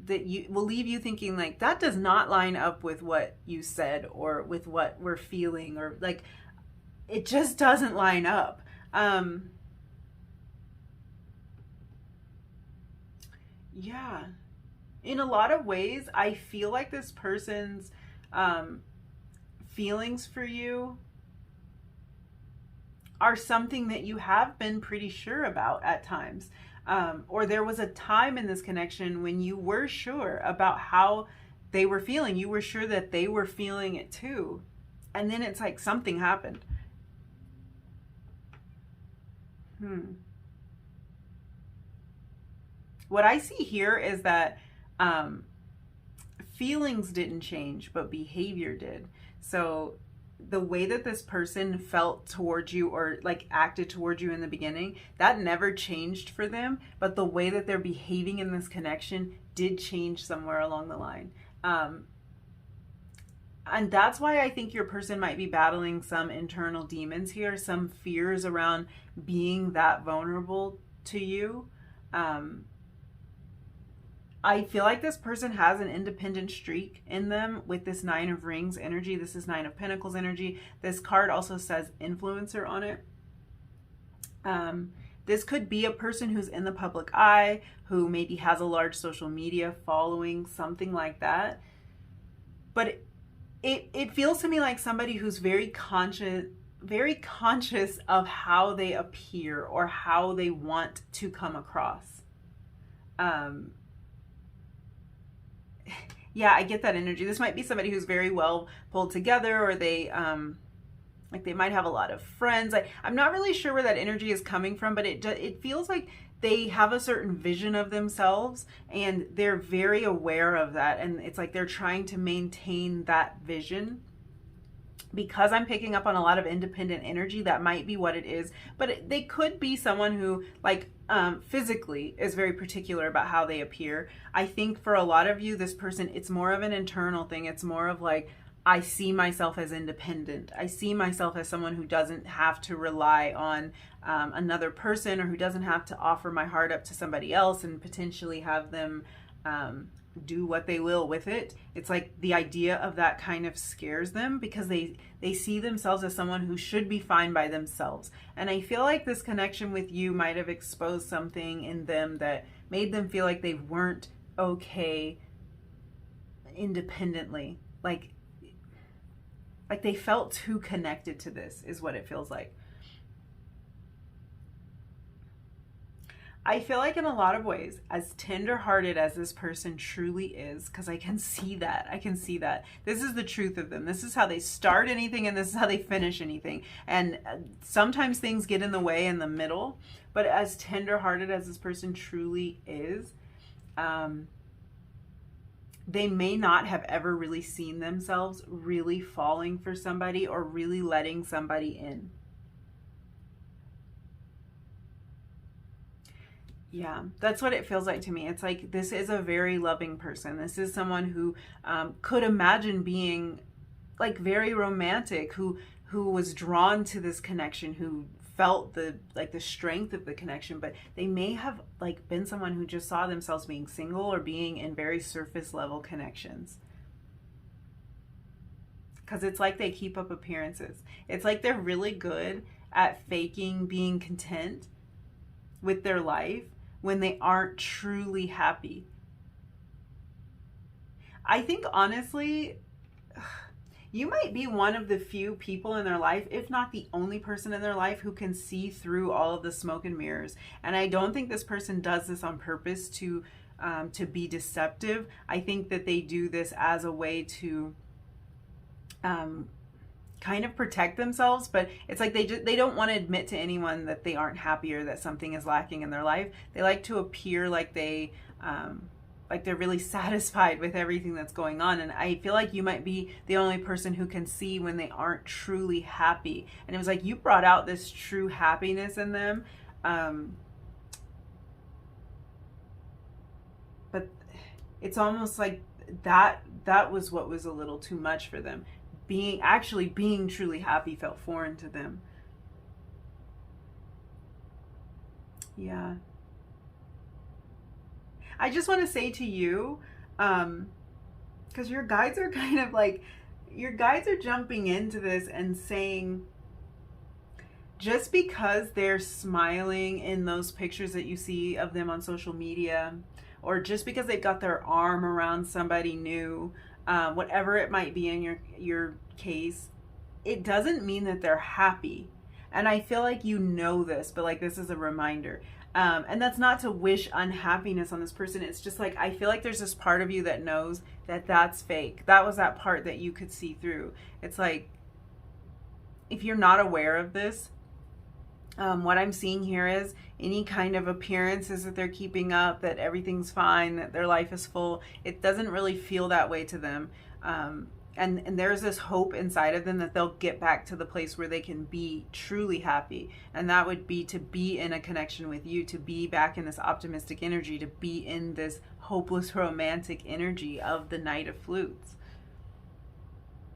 that you will leave you thinking like, that does not line up with what you said or with what we're feeling, or like it just doesn't line up. Yeah, in a lot of ways I feel like this person's feelings for you are something that you have been pretty sure about at times. Or there was a time in this connection when you were sure about how they were feeling. You were sure that they were feeling it too. And then it's like something happened. What I see here is that feelings didn't change, but behavior did. So the way that this person felt towards you, or like acted towards you in the beginning, that never changed for them, but the way that they're behaving in this connection did change somewhere along the line. And that's why I think your person might be battling some internal demons here, some fears around being that vulnerable to you. I feel like this person has an independent streak in them with this 9 of Rings energy. This is 9 of Pentacles energy. This card also says influencer on it. This could be a person who's in the public eye, who maybe has a large social media following, something like that. But it feels to me like somebody who's very conscious of how they appear or how they want to come across. Yeah, I get that energy. This might be somebody who's very well pulled together, or they like they might have a lot of friends. I'm not really sure where that energy is coming from, but it feels like they have a certain vision of themselves and they're very aware of that, and it's like they're trying to maintain that vision. Because I'm picking up on a lot of independent energy, that might be what it is. But they could be someone who, like, physically is very particular about how they appear. I think for a lot of you, this person, it's more of an internal thing. It's more of like, I see myself as independent. I see myself as someone who doesn't have to rely on another person, or who doesn't have to offer my heart up to somebody else and potentially have them do what they will with it. It's like the idea of that kind of scares them because they see themselves as someone who should be fine by themselves. And I feel like this connection with you might have exposed something in them that made them feel like they weren't okay independently. Like they felt too connected to this, is what it feels like. I feel like in a lot of ways, as tender-hearted as this person truly is, because I can see that. This is the truth of them. This is how they start anything, and this is how they finish anything. And sometimes things get in the way in the middle, but as tender-hearted as this person truly is, they may not have ever really seen themselves really falling for somebody or really letting somebody in. Yeah, that's what it feels like to me. It's like this is a very loving person. This is someone who could imagine being like very romantic, who was drawn to this connection, who felt the strength of the connection, but they may have like been someone who just saw themselves being single or being in very surface level connections. Because it's like they keep up appearances. It's like they're really good at faking being content with their life when they aren't truly happy. I think honestly, you might be one of the few people in their life, if not the only person in their life, who can see through all of the smoke and mirrors. And I don't think this person does this on purpose to be deceptive. I think that they do this as a way to kind of protect themselves, but it's like they don't want to admit to anyone that they aren't happy or that something is lacking in their life. They like to appear like they're really satisfied with everything that's going on. And I feel like you might be the only person who can see when they aren't truly happy. And it was like you brought out this true happiness in them. But it's almost like that was what was a little too much for them. Being truly happy felt foreign to them. Yeah. I just want to say to you, because your guides are kind of like, your guides are jumping into this and saying, just because they're smiling in those pictures that you see of them on social media, or just because they've got their arm around somebody new, whatever it might be in your case, it doesn't mean that they're happy. And I feel like you know this, but like this is a reminder. And that's not to wish unhappiness on this person. It's just like, I feel like there's this part of you that knows that that's fake. That was that part that you could see through. It's like, if you're not aware of this, what I'm seeing here is any kind of appearances that they're keeping up, that everything's fine, that their life is full. It doesn't really feel that way to them. And there's this hope inside of them that they'll get back to the place where they can be truly happy. And that would be to be in a connection with you, to be back in this optimistic energy, to be in this hopeless romantic energy of the Knight of Flutes.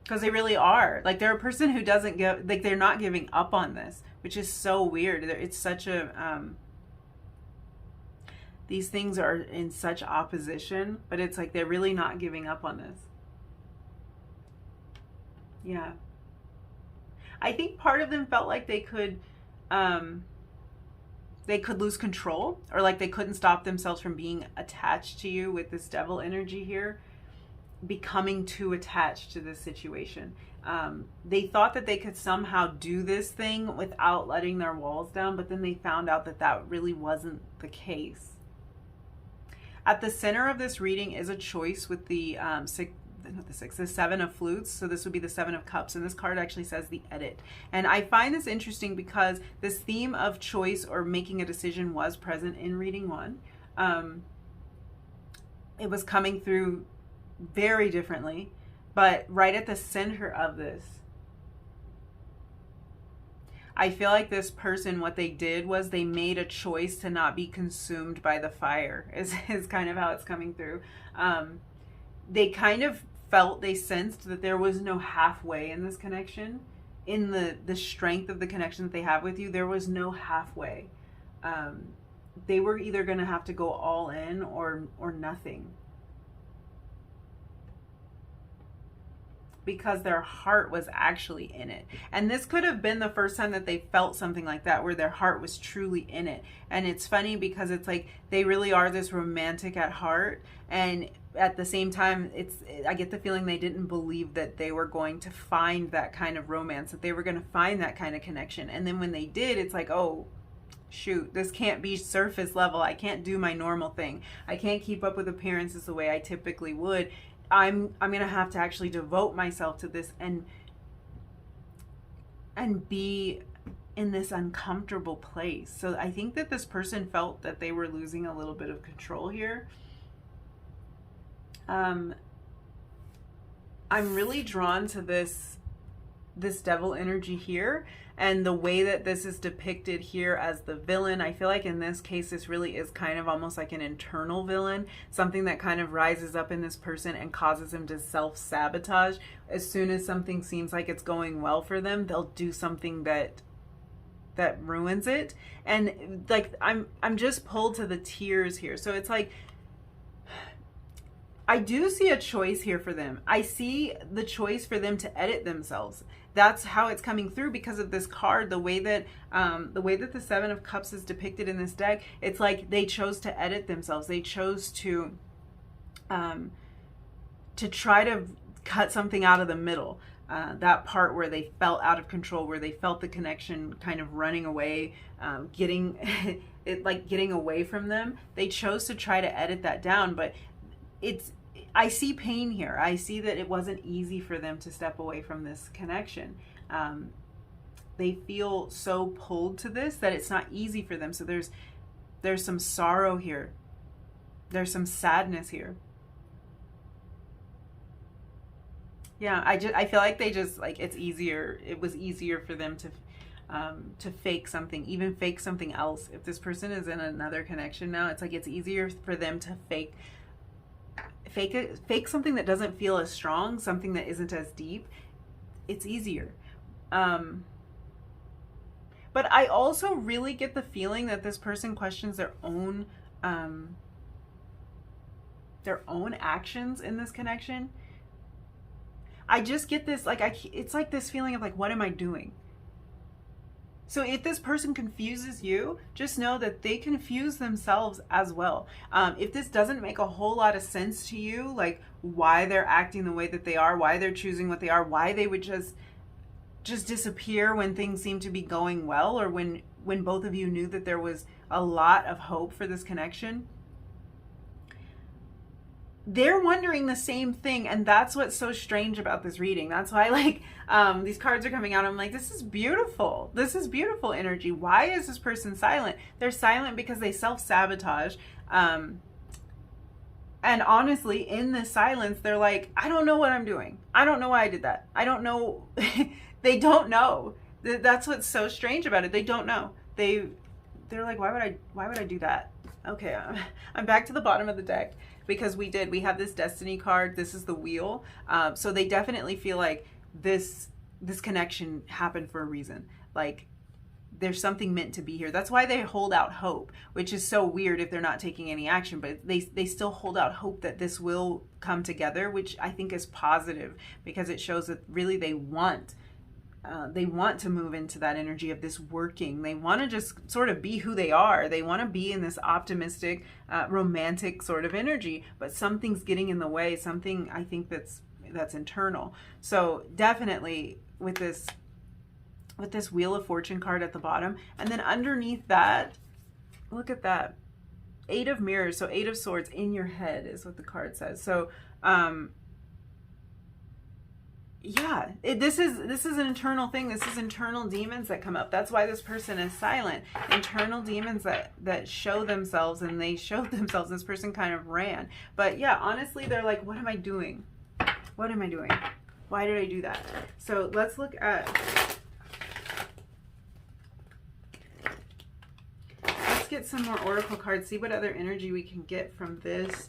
Because they really are. Like, they're a person who doesn't give, like, they're not giving up on this, which is so weird. It's such a, these things are in such opposition, but it's like they're really not giving up on this. Yeah. I think part of them felt like they could lose control, or like they couldn't stop themselves from being attached to you with this devil energy here, becoming too attached to this situation. They thought that they could somehow do this thing without letting their walls down, but then they found out that that really wasn't the case. At the center of this reading is a choice with the the Seven of Flutes. So this would be the Seven of Cups, and this card actually says the Edit. And I find this interesting because this theme of choice or making a decision was present in reading one. It was coming through very differently, but right at the center of this, I feel like this person, what they did was they made a choice to not be consumed by the fire, is kind of how it's coming through. They kind of felt, they sensed that there was no halfway in this connection. In the strength of the connection that they have with you, there was no halfway. They were either going to have to go all in or nothing. because their heart was actually in it. And this could have been the first time that they felt something like that, where their heart was truly in it. And it's funny because it's like they really are this romantic at heart, and at the same time, I get the feeling they didn't believe that they were going to find that kind of romance, that they were going to find that kind of connection. And then when they did, it's like, oh shoot, this can't be surface level. I can't do my normal thing. I can't keep up with appearances the way I typically would. I'm gonna have to actually devote myself to this and be in this uncomfortable place. So I think that this person felt that they were losing a little bit of control here. I'm really drawn to this devil energy here, and the way that this is depicted here as the villain. I feel like in this case, this really is kind of almost like an internal villain, something that kind of rises up in this person and causes them to self-sabotage. As soon as something seems like it's going well for them, they'll do something that ruins it. And like, I'm just pulled to the tears here. So it's like, I do see a choice here for them. I see the choice for them to edit themselves. That's how it's coming through because of this card. The way that the Seven of Cups is depicted in this deck, it's like they chose to edit themselves. They chose to try to cut something out of the middle. That part where they felt out of control, where they felt the connection kind of running away, getting away from them. They chose to try to edit that down, but I see pain here. I see that it wasn't easy for them to step away from this connection. They feel so pulled to this that it's not easy for them. So there's some sorrow here. There's some sadness here. Yeah, I feel like they just, like, it was easier for them to fake something, even fake something else. If this person is in another connection now, it's like it's easier for them to fake something that doesn't feel as strong, something that isn't as deep. It's easier. But I also really get the feeling that this person questions their own actions in this connection. I just get this, like, it's like this feeling of like, what am I doing? So if this person confuses you, just know that they confuse themselves as well. If this doesn't make a whole lot of sense to you, like why they're acting the way that they are, why they're choosing what they are, why they would just disappear when things seem to be going well, or when both of you knew that there was a lot of hope for this connection, they're wondering the same thing. And that's what's so strange about this reading. That's why, like, these cards are coming out. I'm like, this is beautiful. This is beautiful energy. Why is this person silent? They're silent because they self-sabotage. And honestly, in this silence, they're like, I don't know what I'm doing. I don't know why I did that. I don't know. They don't know. That's what's so strange about it. They don't know. They're like, why would I do that? Okay, I'm back to the bottom of the deck. Because we have this Destiny card. This is the Wheel. So they definitely feel like this connection happened for a reason. Like there's something meant to be here. That's why they hold out hope, which is so weird if they're not taking any action. But they still hold out hope that this will come together, which I think is positive because it shows that really they want to move into that energy of this working. They want to just sort of be who they are. They want to be in this optimistic, romantic sort of energy, but something's getting in the way. Something I think that's internal. So definitely with this Wheel of Fortune card at the bottom, and then underneath that, look at that, 8 of Mirrors. So 8 of Swords in your head is what the card says. So yeah, this is an internal thing. This is internal demons that come up. That's why this person is silent. Internal demons that show themselves, and they showed themselves. This person kind of ran. But yeah, honestly, they're like, what am I doing? What am I doing? Why did I do that? So let's look at, let's get some more oracle cards, see what other energy we can get from this.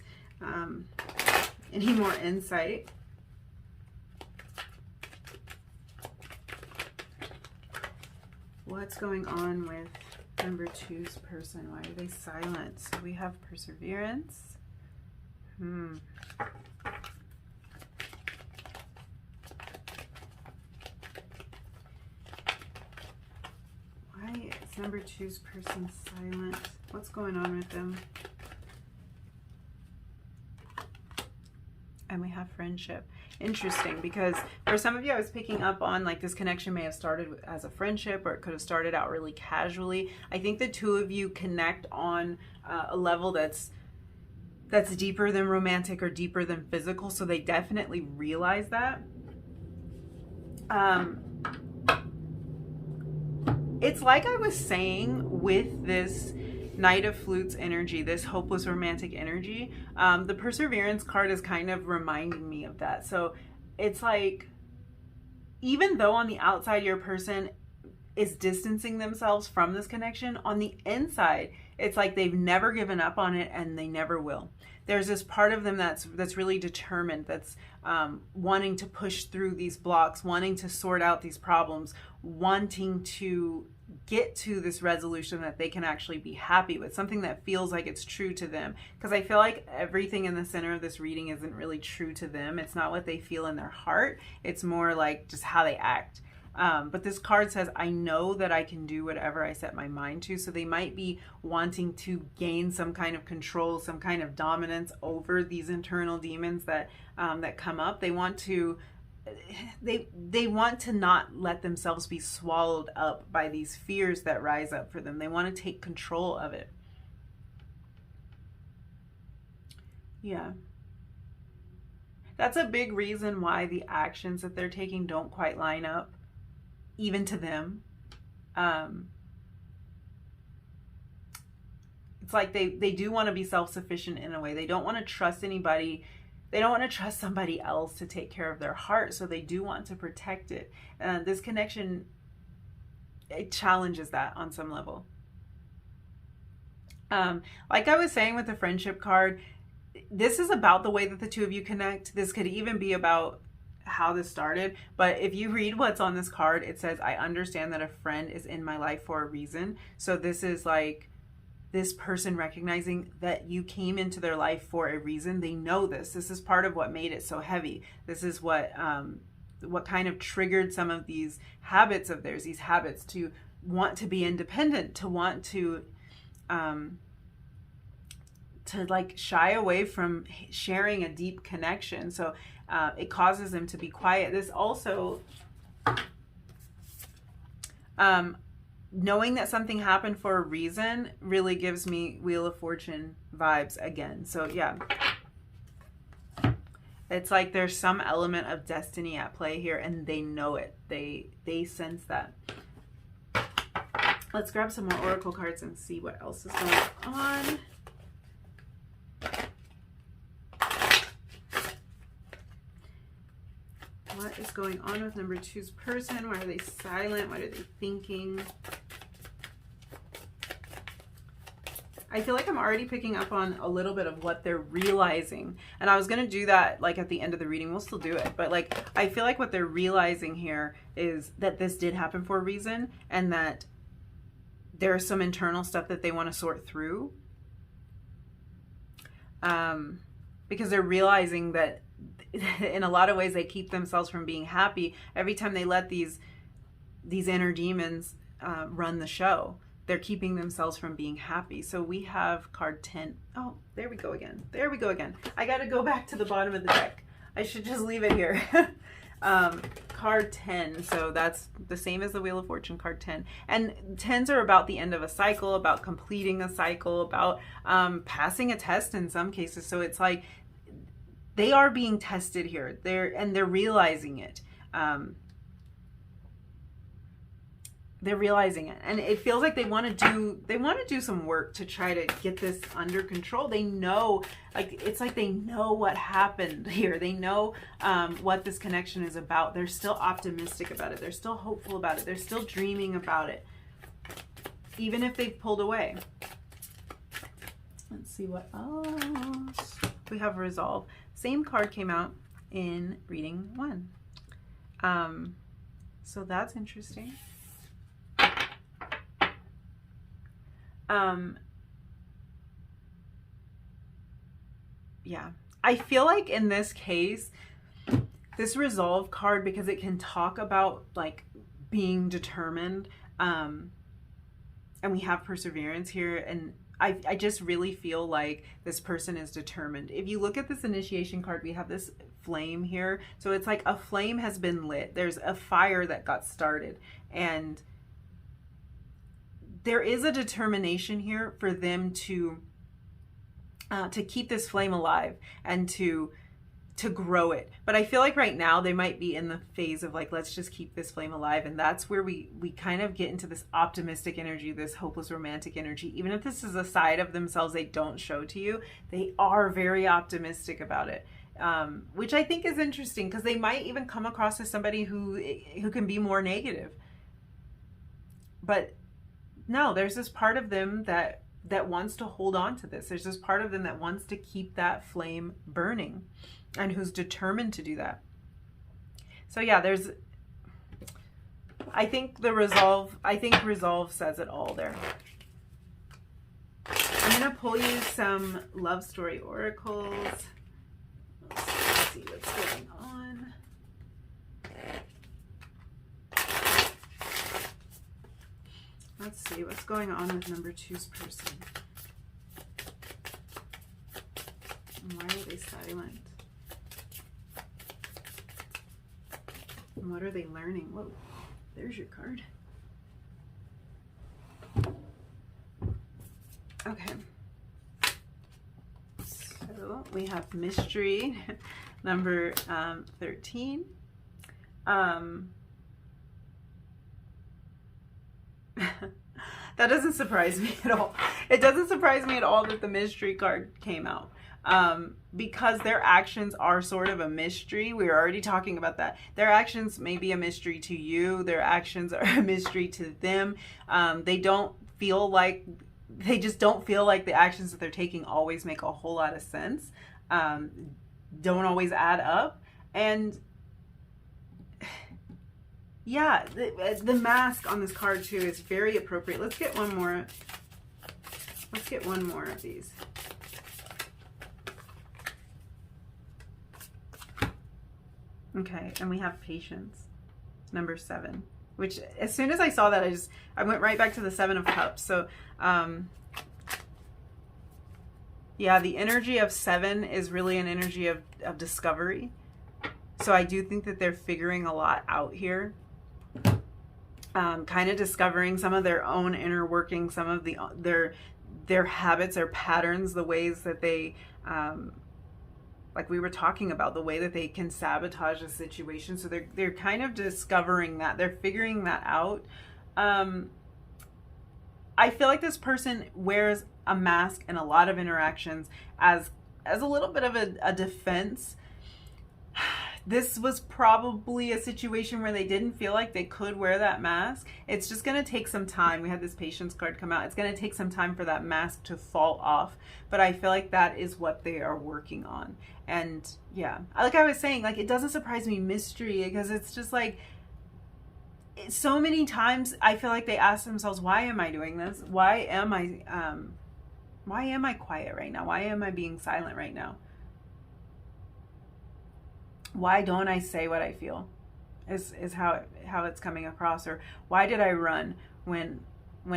Any more insight? What's going on with number 2's person? Why are they silent? So we have Perseverance. Is number two's person silent? What's going on with them? And we have friendship. Interesting, because for some of you, I was picking up on like this connection may have started as a friendship, or it could have started out really casually. I think the two of you connect on a level that's deeper than romantic or deeper than physical, so they definitely realize that. It's like I was saying with this Knight of Flutes energy, this hopeless romantic energy, the Perseverance card is kind of reminding me of that. So it's like, even though on the outside your person is distancing themselves from this connection, on the inside it's like they've never given up on it and they never will. There's this part of them that's really determined, that's wanting to push through these blocks, wanting to sort out these problems, wanting to get to this resolution that they can actually be happy with, something that feels like it's true to them. Because I feel like everything in the center of this reading isn't really true to them. It's not what they feel in their heart. It's more like just how they act. But this card says, I know that I can do whatever I set my mind to. So they might be wanting to gain some kind of control, some kind of dominance over these internal demons that that come up. They want to not let themselves be swallowed up by these fears that rise up for them. They want to take control of it. Yeah. That's a big reason why the actions that they're taking don't quite line up, even to them. It's like they do want to be self-sufficient in a way. They don't want to trust anybody. They don't want to trust somebody else to take care of their heart, so they do want to protect it. This connection, it challenges that on some level. Like I was saying with the friendship card, this is about the way that the two of you connect. This could even be about how this started, but if you read what's on this card, it says, I understand that a friend is in my life for a reason. So this is like this person recognizing that you came into their life for a reason. They know this. This is part of what made it so heavy. This is what kind of triggered some of these habits of theirs, these habits to want to be independent, to want to like shy away from sharing a deep connection. So it causes them to be quiet. This also, knowing that something happened for a reason really gives me Wheel of Fortune vibes again. So yeah, it's like there's some element of destiny at play here, and they know it. They sense that. Let's grab some more oracle cards and see what else is going on. What is going on with number two's person? Why are they silent? What are they thinking? I feel like I'm already picking up on a little bit of what they're realizing. And I was going to do that like at the end of the reading. We'll still do it. But like, I feel like what they're realizing here is that this did happen for a reason, and that there's some internal stuff that they want to sort through. Because they're realizing that in a lot of ways they keep themselves from being happy every time they let these inner demons run the show. They're keeping themselves from being happy. So we have card 10. Oh, there we go again. There we go again. I got to go back to the bottom of the deck. I should just leave it here. Card 10. So that's the same as the Wheel of Fortune, card 10. And 10s are about the end of a cycle, about completing a cycle, about passing a test in some cases. So it's like they are being tested here. They're realizing it. They're realizing it, and it feels like they want to do some work to try to get this under control. They know, like, it's like they know what happened here. They know what this connection is about. They're still optimistic about it. They're still hopeful about it. They're still dreaming about it, even if they've pulled away. Let's see what else. We have Resolve. Same card came out in reading 1. So that's interesting. Yeah, I feel like in this case, this Resolve card, because it can talk about like being determined, and we have perseverance here, and I just really feel like this person is determined. If you look at this initiation card, we have this flame here. So it's like a flame has been lit. There's a fire that got started, and there is a determination here for them to keep this flame alive and to grow it. But I feel like right now they might be in the phase of like, let's just keep this flame alive. And that's where we kind of get into this optimistic energy, this hopeless romantic energy. Even if this is a side of themselves they don't show to you, they are very optimistic about it. Which I think is interesting, because they might even come across as somebody who can be more negative. But no, there's this part of them that wants to hold on to this. There's this part of them that wants to keep that flame burning, and who's determined to do that. So yeah, I think resolve says it all there. I'm gonna pull you some love story oracles. Let's see what's going on. Let's see what's going on with number 2's person. And why are they silent? And what are they learning? Whoa, there's your card. Okay. So we have mystery, number 13. That doesn't surprise me at all. It doesn't surprise me at all that the mystery card came out. Because their actions are sort of a mystery. We were already talking about that. Their actions may be a mystery to you. Their actions are a mystery to them. They just don't feel like the actions that they're taking always make a whole lot of sense. Don't always add up. And yeah, the mask on this card too is very appropriate. Let's get one more. Let's get one more of these. Okay, and we have patience, number 7, which as soon as I saw that, I went right back to the 7 of Cups. So, yeah, the energy of 7 is really an energy of discovery. So I do think that they're figuring a lot out here. Kind of discovering some of their own inner working, some of their habits, their patterns, the ways that they, like we were talking about, the way that they can sabotage a situation. So they're kind of discovering that. They're figuring that out. I feel like this person wears a mask in a lot of interactions as a little bit of a defense. This was probably a situation where they didn't feel like they could wear that mask. It's just going to take some time. We had this patience card come out. It's going to take some time for that mask to fall off. But I feel like that is what they are working on. And yeah, like I was saying, like, it doesn't surprise me, mystery, because it's just like, so many times I feel like they ask themselves, why am I doing this? Why am I quiet right now? Why am I being silent right now? Why don't I say what I feel is how it's coming across. Or why did I run when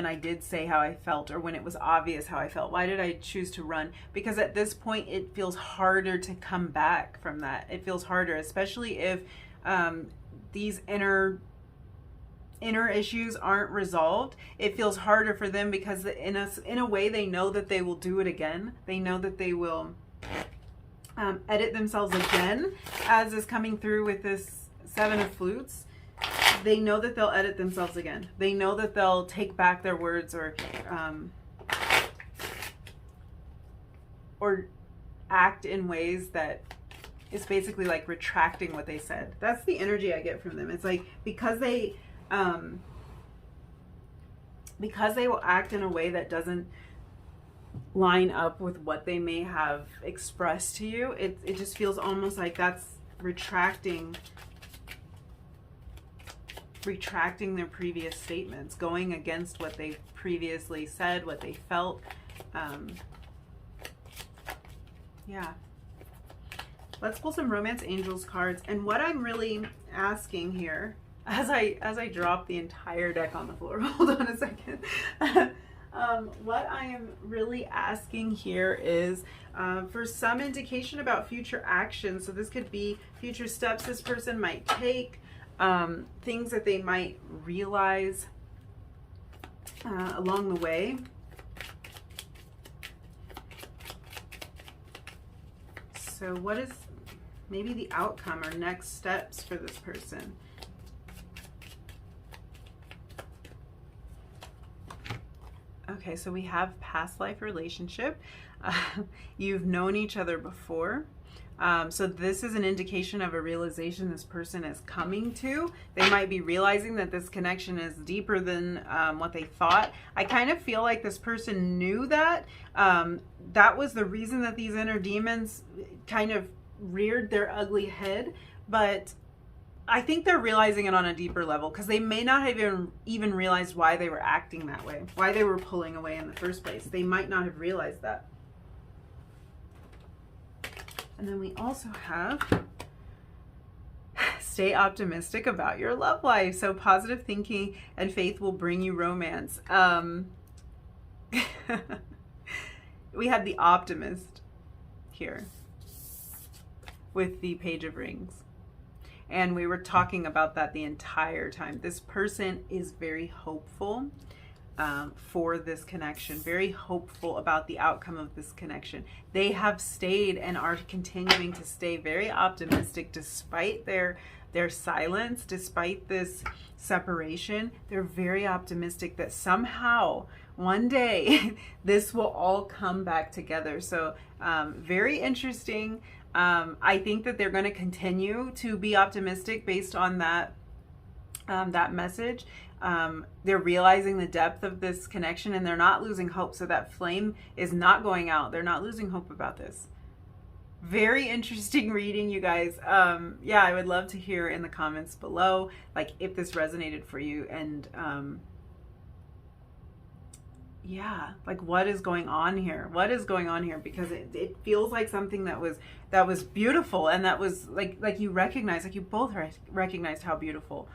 I did say how I felt, or when it was obvious how I felt? Why did I choose to run? Because at this point it feels harder to come back from that. It feels harder, especially if these inner issues aren't resolved. It feels harder for them because in a way they know that they will do it again. They know that they will edit themselves again, as is coming through with this 7 of Flutes. They know that they'll edit themselves again. They know that they'll take back their words, or act in ways that is basically like retracting what they said. That's the energy I get from them. It's like, because they will act in a way that doesn't line up with what they may have expressed to you, it just feels almost like that's retracting their previous statements, going against what they previously said, what they felt. Yeah. Let's pull some Romance Angels cards. And what I'm really asking here as I drop the entire deck on the floor. Hold on a second. What I am really asking here is for some indication about future action. So this could be future steps this person might take, things that they might realize along the way. So what is maybe the outcome or next steps for this person? Okay, so we have past life relationship. You've known each other before. So this is an indication of a realization this person is coming to. They might be realizing that this connection is deeper than what they thought. I kind of feel like this person knew that. That was the reason that these inner demons kind of reared their ugly head. But I think they're realizing it on a deeper level, because they may not have even realized why they were acting that way, why they were pulling away in the first place. They might not have realized that. And then we also have stay optimistic about your love life. So positive thinking and faith will bring you romance. We have the optimist here with the Page of Rings. And we were talking about that the entire time. This person is very hopeful for this connection, very hopeful about the outcome of this connection. They have stayed and are continuing to stay very optimistic despite their silence, despite this separation. They're very optimistic that somehow one day this will all come back together. So very interesting. I think that they're going to continue to be optimistic based on that message. They're realizing the depth of this connection, and they're not losing hope. So that flame is not going out. They're not losing hope about this. Very interesting reading, you guys. Yeah, I would love to hear in the comments below, like, if this resonated for you, and yeah, like, what is going on here? What is going on here? Because it feels like something that was beautiful, and that was like you recognize, like you both recognized how beautiful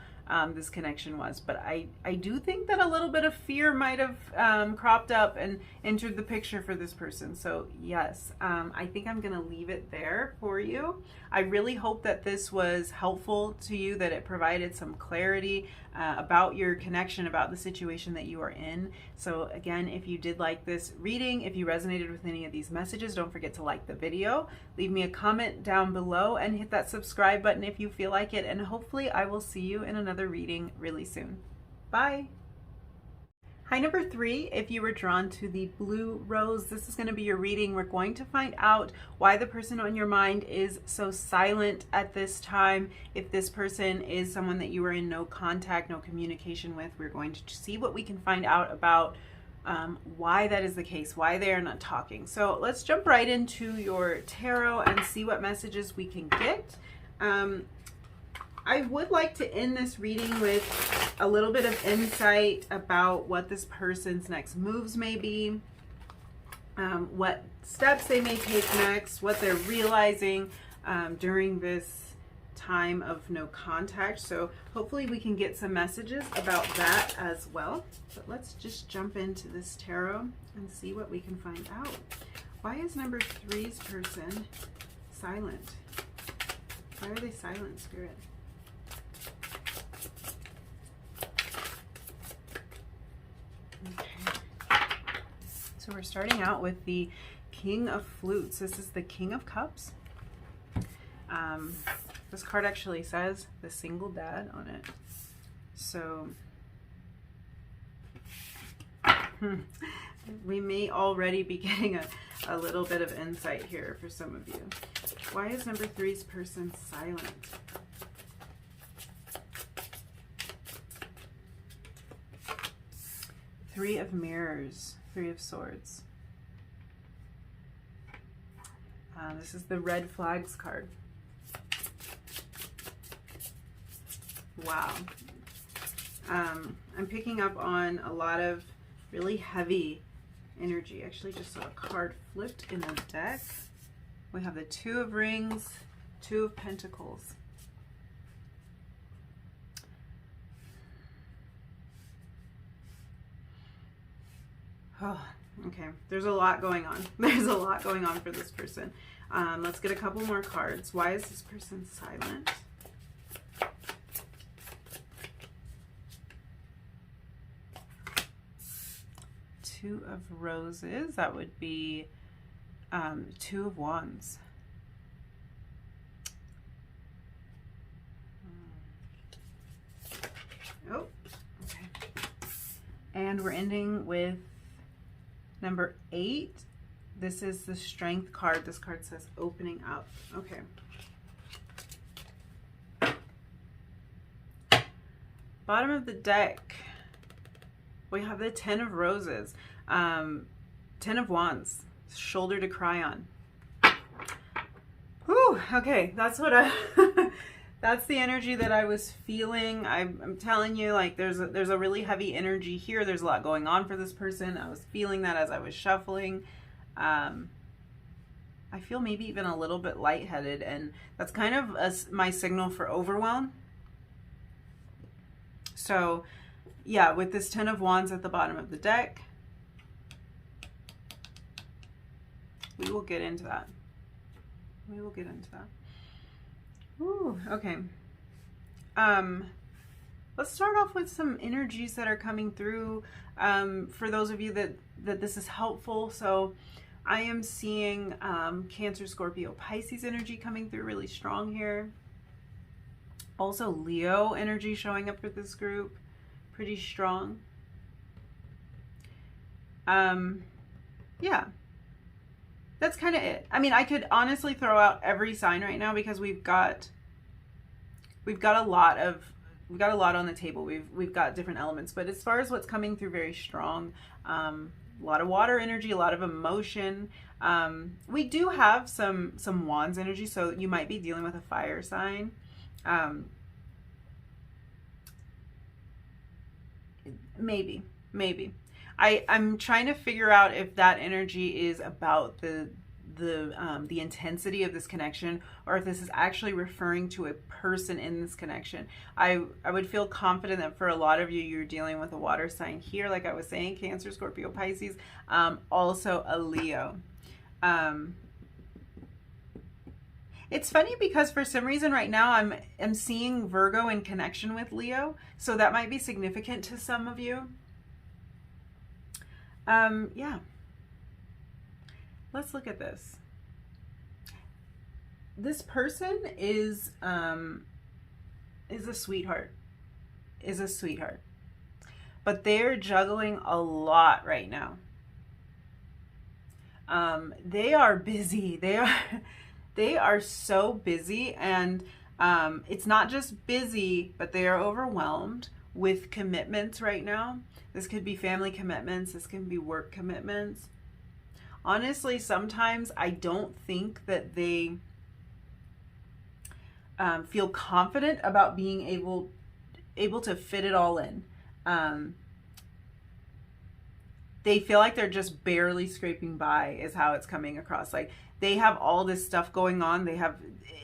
this connection was. But I do think that a little bit of fear might have cropped up and entered the picture for this person. So yes, I think I'm gonna leave it there for you. I really hope that this was helpful to you, that it provided some clarity about your connection, about the situation that you are in. So again, if you did like this reading, if you resonated with any of these messages, don't forget to like the video, leave me a comment down below, and hit that subscribe button if you feel like it. And hopefully I will see you in another reading really soon. Bye. Hi, number 3, if you were drawn to the blue rose, this is going to be your reading. We're going to find out why the person on your mind is so silent at this time. If this person is someone that you are in no contact, no communication with, we're going to see what we can find out about why that is the case, why they are not talking. So let's jump right into your tarot and see what messages we can get. I would like to end this reading with a little bit of insight about what this person's next moves may be, what steps they may take next, what they're realizing during this time of no contact. So hopefully we can get some messages about that as well. But let's just jump into this tarot and see what we can find out. Why is number 3's person silent? Why are they silent, Spirit? So we're starting out with the King of Flutes. This is the King of Cups. This card actually says the single dad on it. So we may already be getting a little bit of insight here for some of you. Why is number 3's person silent? Three of Mirrors, 3 of Swords. This is the Red Flags card. Wow. I'm picking up on a lot of really heavy energy. Actually, just saw a card flipped in the deck. We have the 2 of Rings, 2 of Pentacles. Oh, okay. There's a lot going on. There's a lot going on for this person. Let's get a couple more cards. Why is this person silent? Two of Roses. That would be Two of Wands. Oh, okay. And we're ending with number 8. This is the Strength card. This card says opening up. Okay. Bottom of the deck, we have the Ten of Roses, Ten of Wands, shoulder to cry on. Whew, okay, that's what that's the energy that I was feeling. I'm telling you, like, there's a really heavy energy here. There's a lot going on for this person. I was feeling that as I was shuffling. I feel maybe even a little bit lightheaded, and that's kind of my signal for overwhelm. So, yeah, with this Ten of Wands at the bottom of the deck, we will get into that. We will get into that. Ooh, okay. Let's start off with some energies that are coming through for those of you that this is helpful. So I am seeing Cancer, Scorpio, Pisces energy coming through really strong here. Also Leo energy showing up for this group, pretty strong. Yeah, that's kind of it. I mean, I could honestly throw out every sign right now because we've got a lot on the table. We've got different elements, but as far as what's coming through, very strong. A lot of water energy, a lot of emotion. We do have some Wands energy, so you might be dealing with a fire sign. Maybe. I'm trying to figure out if that energy is about the intensity of this connection, or if this is actually referring to a person in this connection. I would feel confident that for a lot of you, you're dealing with a water sign here, like I was saying, Cancer, Scorpio, Pisces, also a Leo. It's funny because for some reason right now I'm seeing Virgo in connection with Leo, so that might be significant to some of you. Yeah. Let's look at this. This person is a sweetheart. But they're juggling a lot right now. They are busy. They are so busy, and it's not just busy, but they are overwhelmed with commitments right now. This could be family commitments. This can be work commitments. Honestly, sometimes I don't think that they feel confident about being able to fit it all in. They feel like they're just barely scraping by is how it's coming across. Like, they have all this stuff going on. They have,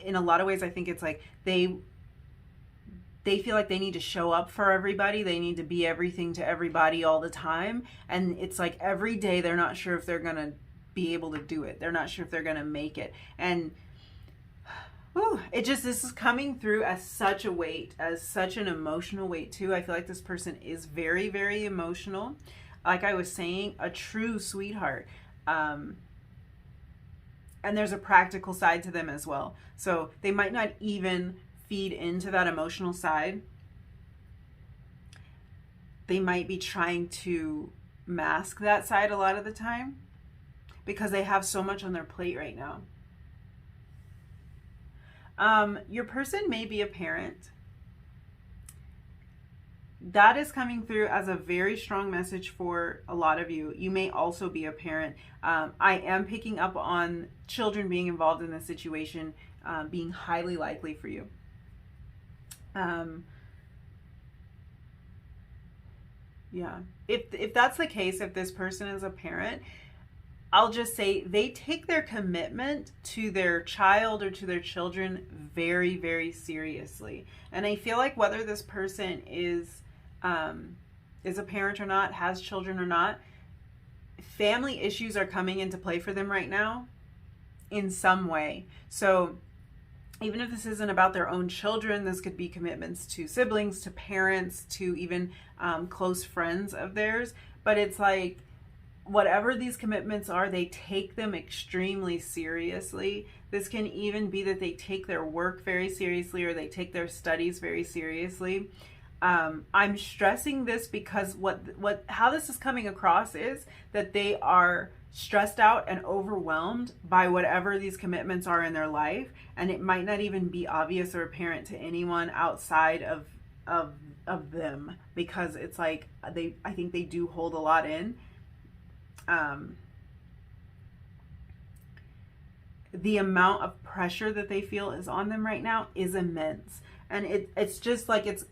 in a lot of ways, I think it's like they feel like they need to show up for everybody. They need to be everything to everybody all the time. And it's like every day they're not sure if they're going to be able to do it. They're not sure if they're going to make it. And this is coming through as such a weight, as such an emotional weight too. I feel like this person is very, very emotional. Like I was saying, a true sweetheart. And there's a practical side to them as well. So they might not even feed into that emotional side. They might be trying to mask that side a lot of the time because they have so much on their plate right now. Your person may be a parent. That is coming through as a very strong message for a lot of you. You may also be a parent. I am picking up on children being involved in this situation, being highly likely for you. Yeah, if that's the case, if this person is a parent, I'll just say they take their commitment to their child or to their children very, very seriously. And I feel like whether this person is a parent or not, has children or not, family issues are coming into play for them right now in some way. So even if this isn't about their own children, this could be commitments to siblings, to parents, to even close friends of theirs. But it's like, whatever these commitments are, they take them extremely seriously. This can even be that they take their work very seriously, or they take their studies very seriously. I'm stressing this because how this is coming across is that they are stressed out and overwhelmed by whatever these commitments are in their life, and it might not even be obvious or apparent to anyone outside of them, because it's like I think they do hold a lot in. The amount of pressure that they feel is on them right now is immense, and it's just like it's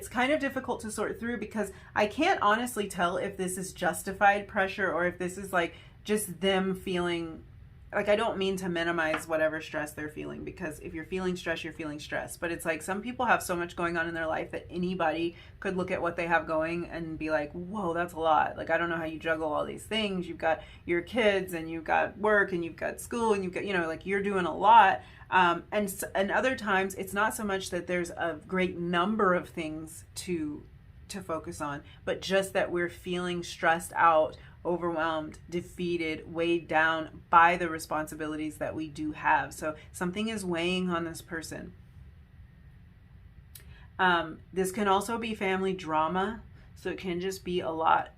kind of difficult to sort through, because I can't honestly tell if this is justified pressure or if this is like just them feeling like, I don't mean to minimize whatever stress they're feeling, because if you're feeling stress, you're feeling stress. But it's like, some people have so much going on in their life that anybody could look at what they have going and be like, whoa, that's a lot. Like, I don't know how you juggle all these things. You've got your kids, and you've got work, and you've got school, and you've got, like, you're doing a lot. And other times it's not so much that there's a great number of things to focus on, but just that we're feeling stressed out, overwhelmed, defeated, weighed down by the responsibilities that we do have. So something is weighing on this person. This can also be family drama. So it can just be a lot.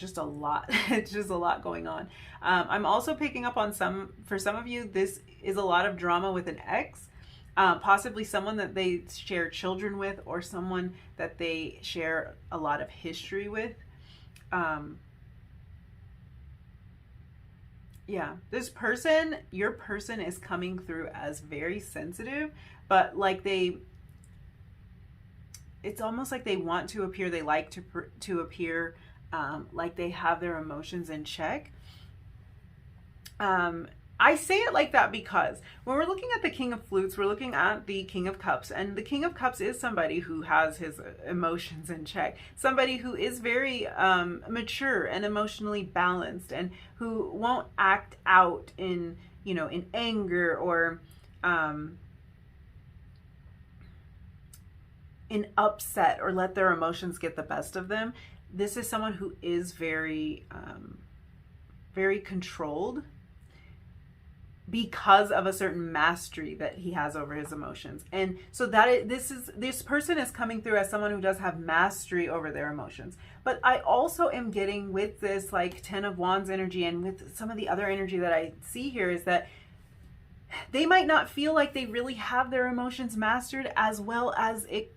It's just a lot going on. I'm also picking up on for some of you, this is a lot of drama with an ex. Possibly someone that they share children with, or someone that they share a lot of history with. Yeah, your person is coming through as very sensitive, but like it's almost like they want to appear, they like to appear like they have their emotions in check. I say it like that because when we're looking at the King of Flutes, we're looking at the King of Cups, and the King of Cups is somebody who has his emotions in check, somebody who is very mature and emotionally balanced, and who won't act out in anger or in upset, or let their emotions get the best of them. This is someone who is very very controlled, because of a certain mastery that he has over his emotions. And so this person is coming through as someone who does have mastery over their emotions. But I also am getting, with this like 10 of Wands energy, and with some of the other energy that I see here, is that they might not feel like they really have their emotions mastered as well as it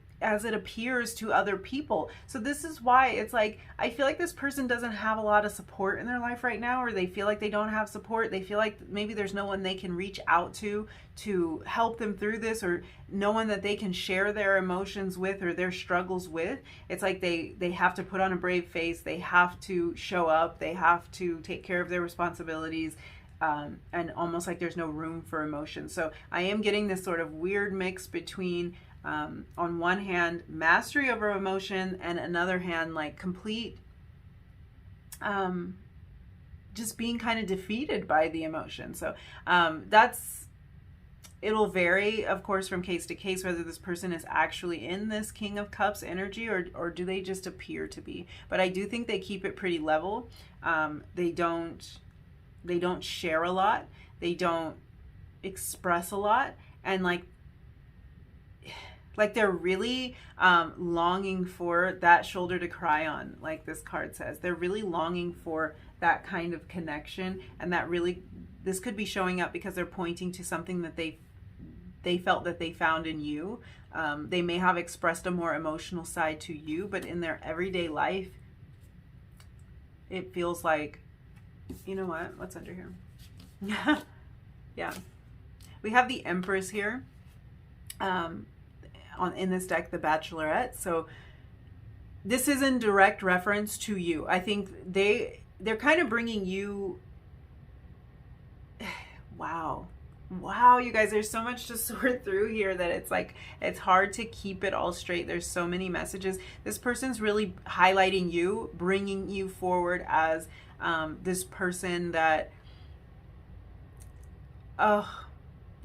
appears to other people. So this is why it's like, I feel like this person doesn't have a lot of support in their life right now, or they feel like they don't have support. They feel like maybe there's no one they can reach out to help them through this, or no one that they can share their emotions with or their struggles with. It's like they have to put on a brave face. They have to show up. They have to take care of their responsibilities. And almost like there's no room for emotion. So I am getting this sort of weird mix between on one hand, mastery over emotion, and another hand, like complete just being kind of defeated by the emotion. So it'll vary, of course, from case to case, whether this person is actually in this King of Cups energy, or do they just appear to be. But I do think they keep it pretty level. They don't share a lot. They don't express a lot. And like they're really longing for that shoulder to cry on, like this card says. They're really longing for that kind of connection, and this could be showing up because they're pointing to something that they felt that they found in you. They may have expressed a more emotional side to you, but in their everyday life, it feels like, you know what? What's under here? Yeah. We have the Empress here. In this deck, the Bachelorette. So this is in direct reference to you. I think they're kind of bringing you, wow, Wow, you guys, there's so much to sort through here that it's like, it's hard to keep it all straight. There's so many messages. This person's really highlighting you, bringing you forward as this person that,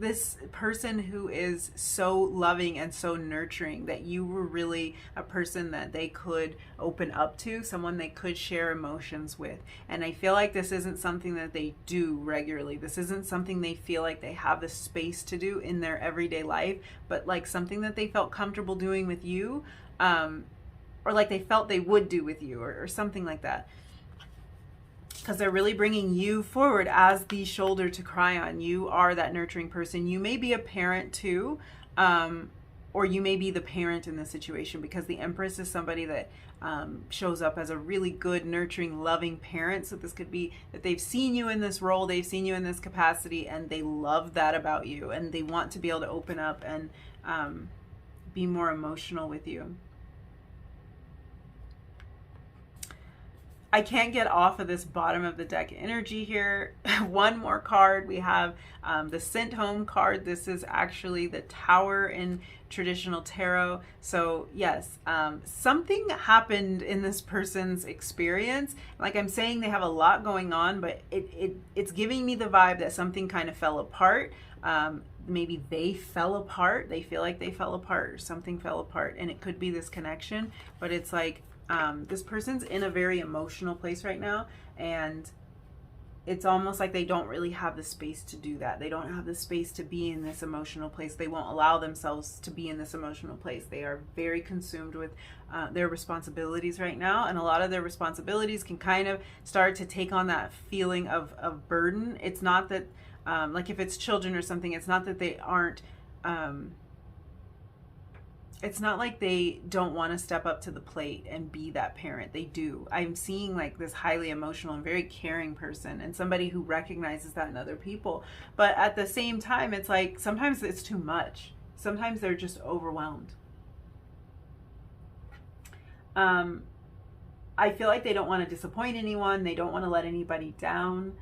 this person who is so loving and so nurturing, that you were really a person that they could open up to, someone they could share emotions with. And I feel like this isn't something that they do regularly. This isn't something they feel like they have the space to do in their everyday life, but like something that they felt comfortable doing with you, or like they felt they would do with you, or something like that. Because they're really bringing you forward as the shoulder to cry on. You are that nurturing person. You may be a parent too, or you may be the parent in this situation, because the Empress is somebody that shows up as a really good, nurturing, loving parent. So this could be that they've seen you in this role, they've seen you in this capacity, and they love that about you, and they want to be able to open up and be more emotional with you. I can't get off of this bottom of the deck energy here. One more card. We have the Sent Home card. This is actually the Tower in traditional tarot. So yes, something happened in this person's experience. Like I'm saying, they have a lot going on, but it's giving me the vibe that something kind of fell apart. Maybe they fell apart. They feel like they fell apart, or something fell apart, and it could be this connection, but it's like, this person's in a very emotional place right now, and it's almost like they don't really have the space to do that. They don't have the space to be in this emotional place. They won't allow themselves to be in this emotional place. They are very consumed with their responsibilities right now, and a lot of their responsibilities can kind of start to take on that feeling of burden. It's not that, like if it's children or something, it's not that they aren't, it's not like they don't want to step up to the plate and be that parent. They do. I'm seeing like this highly emotional and very caring person, and somebody who recognizes that in other people. But at the same time, it's like sometimes it's too much. Sometimes they're just overwhelmed. I feel like they don't want to disappoint anyone. They don't want to let anybody down.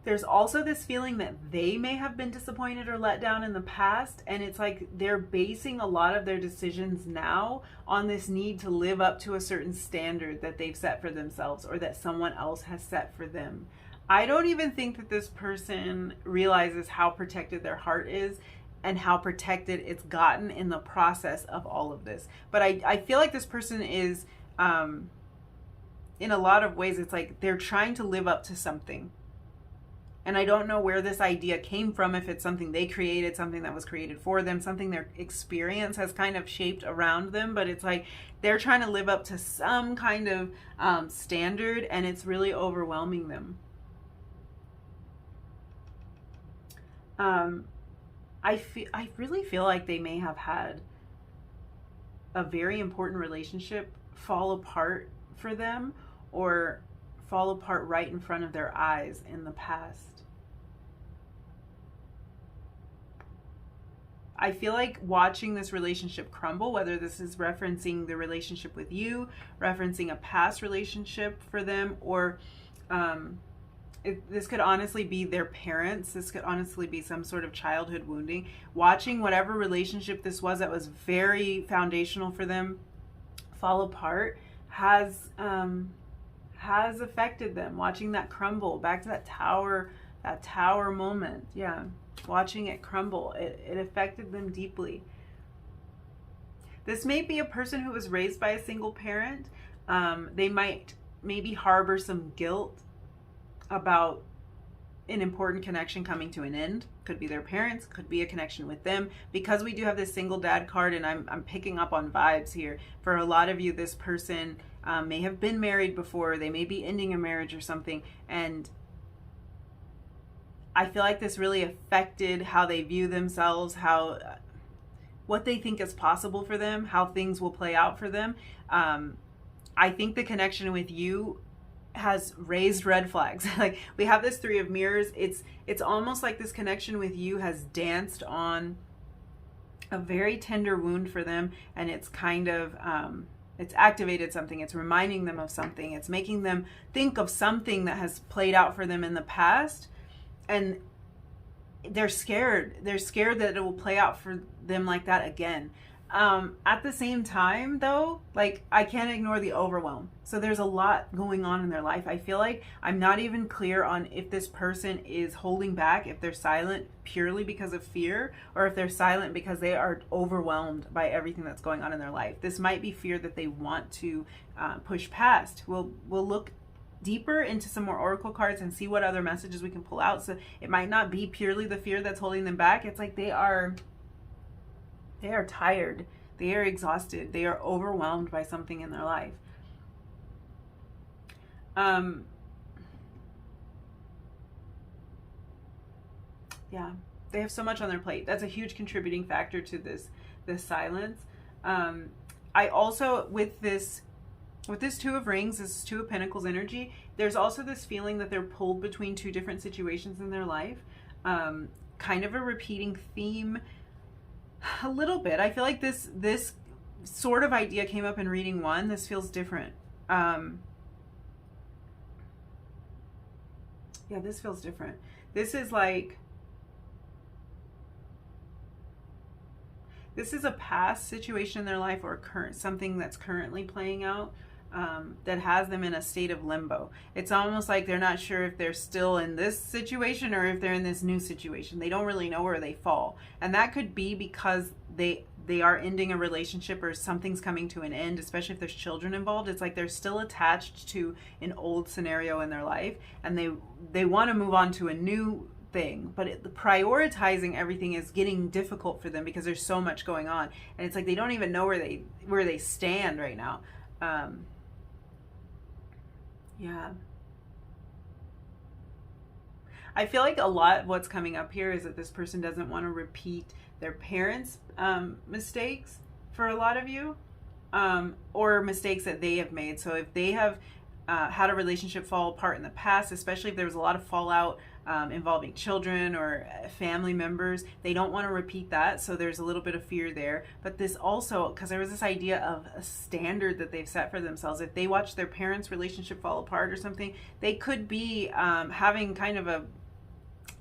There's also this feeling that they may have been disappointed or let down in the past, and it's like they're basing a lot of their decisions now on this need to live up to a certain standard that they've set for themselves, or that someone else has set for them. I don't even think that this person realizes how protected their heart is and how protected it's gotten in the process of all of this. But I feel like this person is, in a lot of ways, it's like they're trying to live up to something. And I don't know where this idea came from, if it's something they created, something that was created for them, something their experience has kind of shaped around them, but it's like they're trying to live up to some kind of standard, and it's really overwhelming them. I really feel like they may have had a very important relationship fall apart for them, or fall apart right in front of their eyes in the past. I feel like watching this relationship crumble, whether this is referencing the relationship with you, referencing a past relationship for them, or this could honestly be their parents. This could honestly be some sort of childhood wounding. Watching whatever relationship this was that was very foundational for them fall apart has affected them. Watching that crumble, back to that tower moment. Yeah. Watching it crumble, it affected them deeply. This may be a person who was raised by a single parent. They might maybe harbor some guilt about an important connection coming to an end. Could be their parents, could be a connection with them. Because we do have this single dad card, and I'm picking up on vibes here. For a lot of you, this person may have been married before. They may be ending a marriage or something, and I feel like this really affected how they view themselves, how what they think is possible for them, how things will play out for them. I think the connection with you has raised red flags. Like we have this Three of Mirrors. It's almost like this connection with you has danced on a very tender wound for them, and it's kind of it's activated something. It's reminding them of something. It's making them think of something that has played out for them in the past. And they're scared. They're scared that it will play out for them like that again. At the same time, though, like, I can't ignore the overwhelm. So there's a lot going on in their life. I feel like I'm not even clear on if this person is holding back, if they're silent purely because of fear, or if they're silent because they are overwhelmed by everything that's going on in their life. This might be fear that they want to push past. We'll look deeper into some more oracle cards and see what other messages we can pull out. So it might not be purely the fear that's holding them back. It's like they are tired, they are exhausted, they are overwhelmed by something in their life. Yeah, they have so much on their plate. That's a huge contributing factor to this silence. I also, with this Two of Rings, this Two of Pentacles energy, there's also this feeling that they're pulled between two different situations in their life. Kind of a repeating theme a little bit. I feel like this sort of idea came up in reading 1. This feels different. Yeah, this feels different. This is like, this is a past situation in their life, or something that's currently playing out, that has them in a state of limbo. It's almost like they're not sure if they're still in this situation or if they're in this new situation. They don't really know where they fall. And that could be because they are ending a relationship, or something's coming to an end, especially if there's children involved. It's like they're still attached to an old scenario in their life, and they want to move on to a new thing, but prioritizing everything is getting difficult for them because there's so much going on, and it's like they don't even know where they stand right now. Yeah, I feel like a lot of what's coming up here is that this person doesn't want to repeat their parents' mistakes for a lot of you, or mistakes that they have made. So if they have had a relationship fall apart in the past, especially if there was a lot of fallout involving children or family members, they don't want to repeat that. So there's a little bit of fear there. But this also, because there was this idea of a standard that they've set for themselves. If they watch their parents' relationship fall apart or something, they could be having kind of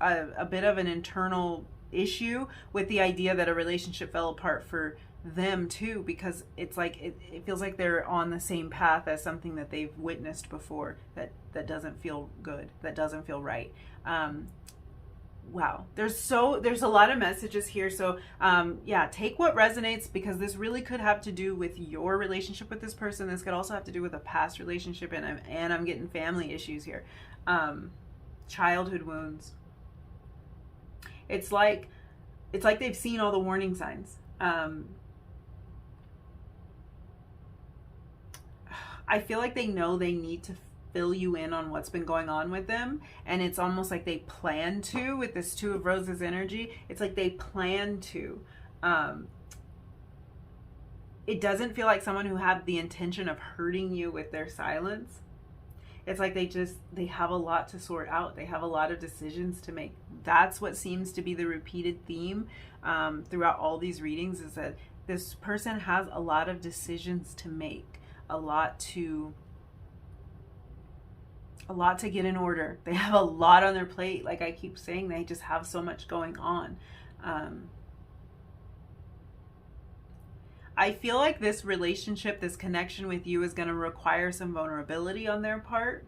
a bit of an internal issue with the idea that a relationship fell apart for them too, because it's like it feels like they're on the same path as something that they've witnessed before that doesn't feel good, that doesn't feel right. Wow, there's a lot of messages here. So yeah, take what resonates, because this really could have to do with your relationship with this person. This could also have to do with a past relationship, and I'm getting family issues here. Childhood wounds. It's like they've seen all the warning signs. I feel like they know they need to fill you in on what's been going on with them, and it's almost like they plan to, with this Two of Roses energy. It's like they plan to. It doesn't feel like someone who had the intention of hurting you with their silence. It's like they have a lot to sort out. They have a lot of decisions to make. That's what seems to be the repeated theme throughout all these readings, is that this person has a lot of decisions to make, a lot to get in order. They have a lot on their plate. Like I keep saying, they just have so much going on. I feel like this relationship, this connection with you, is going to require some vulnerability on their part.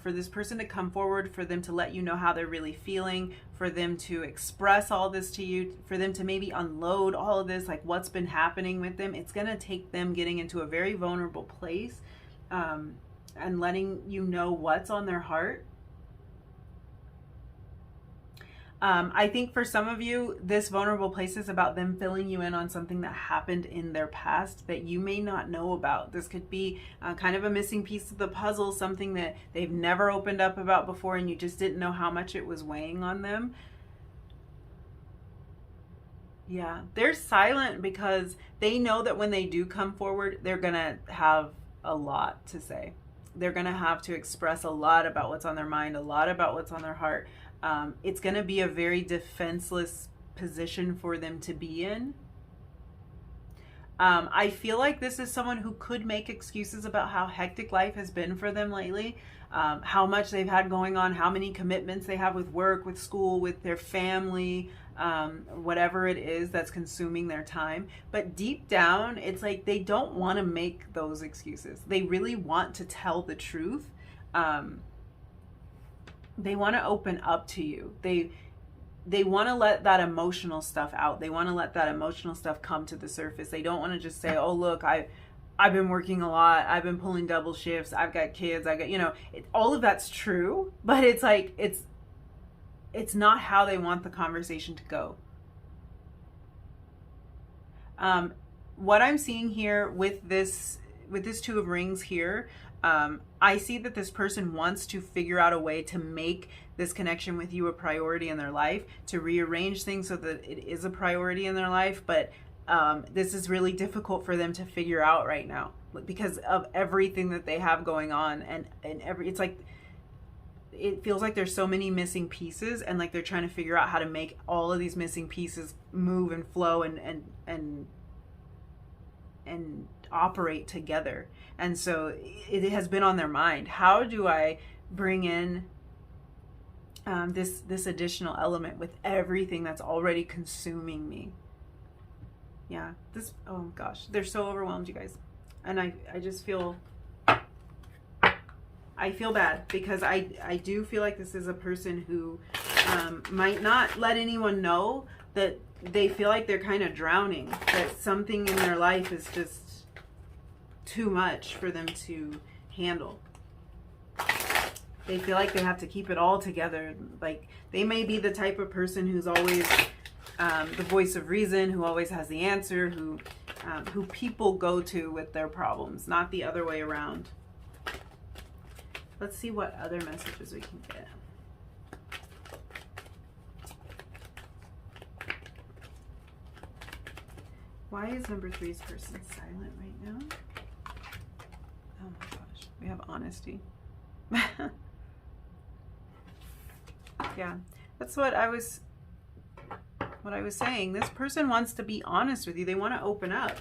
For this person to come forward, for them to let you know how they're really feeling, for them to express all this to you, for them to maybe unload all of this, like what's been happening with them. It's going to take them getting into a very vulnerable place, and letting you know what's on their heart. I think for some of you, this vulnerable place is about them filling you in on something that happened in their past that you may not know about. This could be kind of a missing piece of the puzzle, something that they've never opened up about before, and you just didn't know how much it was weighing on them. Yeah, they're silent because they know that when they do come forward, they're going to have a lot to say. They're going to have to express a lot about what's on their mind, a lot about what's on their heart. It's going to be a very defenseless position for them to be in. I feel like this is someone who could make excuses about how hectic life has been for them lately. how much they've had going on, how many commitments they have with work, with school, with their family, whatever it is that's consuming their time. But deep down, it's like they don't want to make those excuses. They really want to tell the truth. They want to open up to you. They want to let that emotional stuff out. They want to let that emotional stuff come to the surface. They don't want to just say, oh, look, I've been working a lot. I've been pulling double shifts. I've got kids. All of that's true, but it's like, it's not how they want the conversation to go. What I'm seeing here with this Two of Rings here, I see that this person wants to figure out a way to make this connection with you a priority in their life, to rearrange things so that it is a priority in their life. But this is really difficult for them to figure out right now because of everything that they have going on, and it's like, it feels like there's so many missing pieces, and like they're trying to figure out how to make all of these missing pieces move and flow and operate together. And so it has been on their mind. How do I bring in this additional element with everything that's already consuming me? Yeah, oh gosh, they're so overwhelmed, you guys. And I just feel, I feel bad because I do feel like this is a person who might not let anyone know that they feel like they're kind of drowning, that something in their life is just too much for them to handle. They feel like they have to keep it all together. Like they may be the type of person who's always the voice of reason, who always has the answer, who people go to with their problems, not the other way around. Let's see what other messages we can get. Why is number 3's person silent right now? Oh my gosh, we have honesty. Yeah, that's what I was saying. This person wants to be honest with you. They want to open up.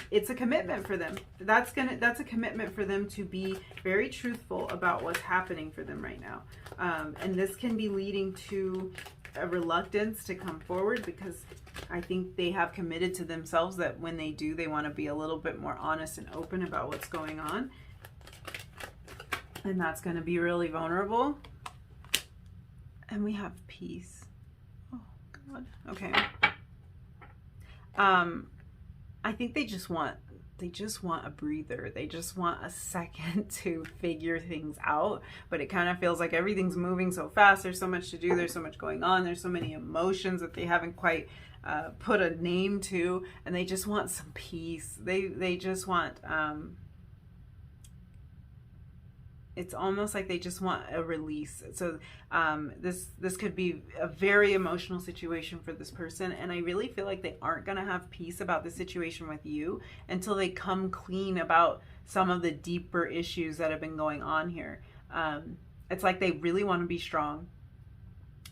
It's a commitment for them. That's a commitment for them to be very truthful about what's happening for them right now. And this can be leading to a reluctance to come forward, because I think they have committed to themselves that when they do, they want to be a little bit more honest and open about what's going on. And that's going to be really vulnerable. And we have peace. Oh God. Okay. I think they just want a breather. They just want a second to figure things out. But it kind of feels like everything's moving so fast. There's so much to do. There's so much going on. There's so many emotions that they haven't quite put a name to, and they just want some peace. They just want, it's almost like they just want a release. So this could be a very emotional situation for this person, and I really feel like they aren't going to have peace about the situation with you until they come clean about some of the deeper issues that have been going on here. It's like they really want to be strong.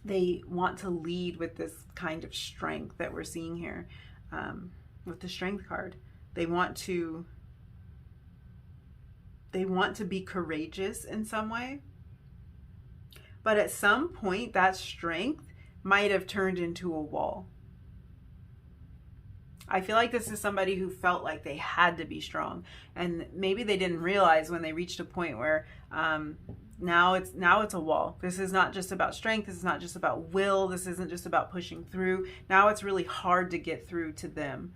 They want to lead with this kind of strength that we're seeing here with the Strength card. They want to be courageous in some way. But at some point, that strength might have turned into a wall. I feel like this is somebody who felt like they had to be strong. And maybe they didn't realize when they reached a point where now it's a wall. This is not just about strength. This is not just about will. This isn't just about pushing through. Now it's really hard to get through to them.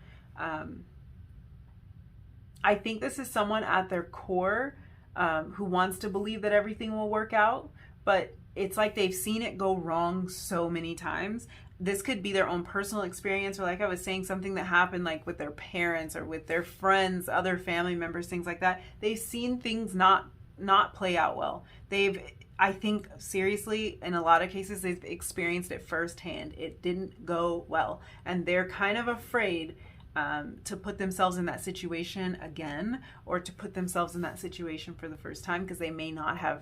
I think this is someone at their core who wants to believe that everything will work out, but it's like they've seen it go wrong so many times. This could be their own personal experience, or like I was saying, something that happened like with their parents or with their friends, other family members, things like that. They've seen things not play out well. I think seriously, in a lot of cases, they've experienced it firsthand. It didn't go well, and they're kind of afraid to put themselves in that situation again, or to put themselves in that situation for the first time, because they may not have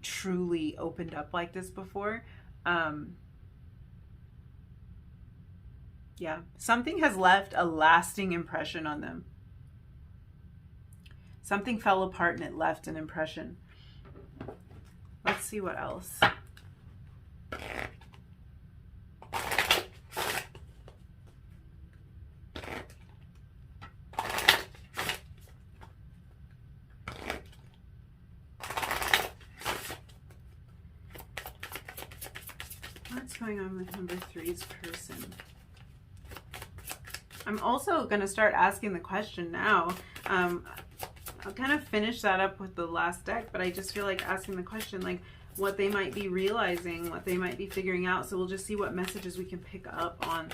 truly opened up like this before. Yeah, something has left a lasting impression on them. Something fell apart and it left an impression. see what else. What's going on with number 3's person? I'm also going to start asking the question now. I'll kind of finish that up with the last deck, but I just feel like asking the question, like what they might be realizing, what they might be figuring out. So we'll just see what messages we can pick up on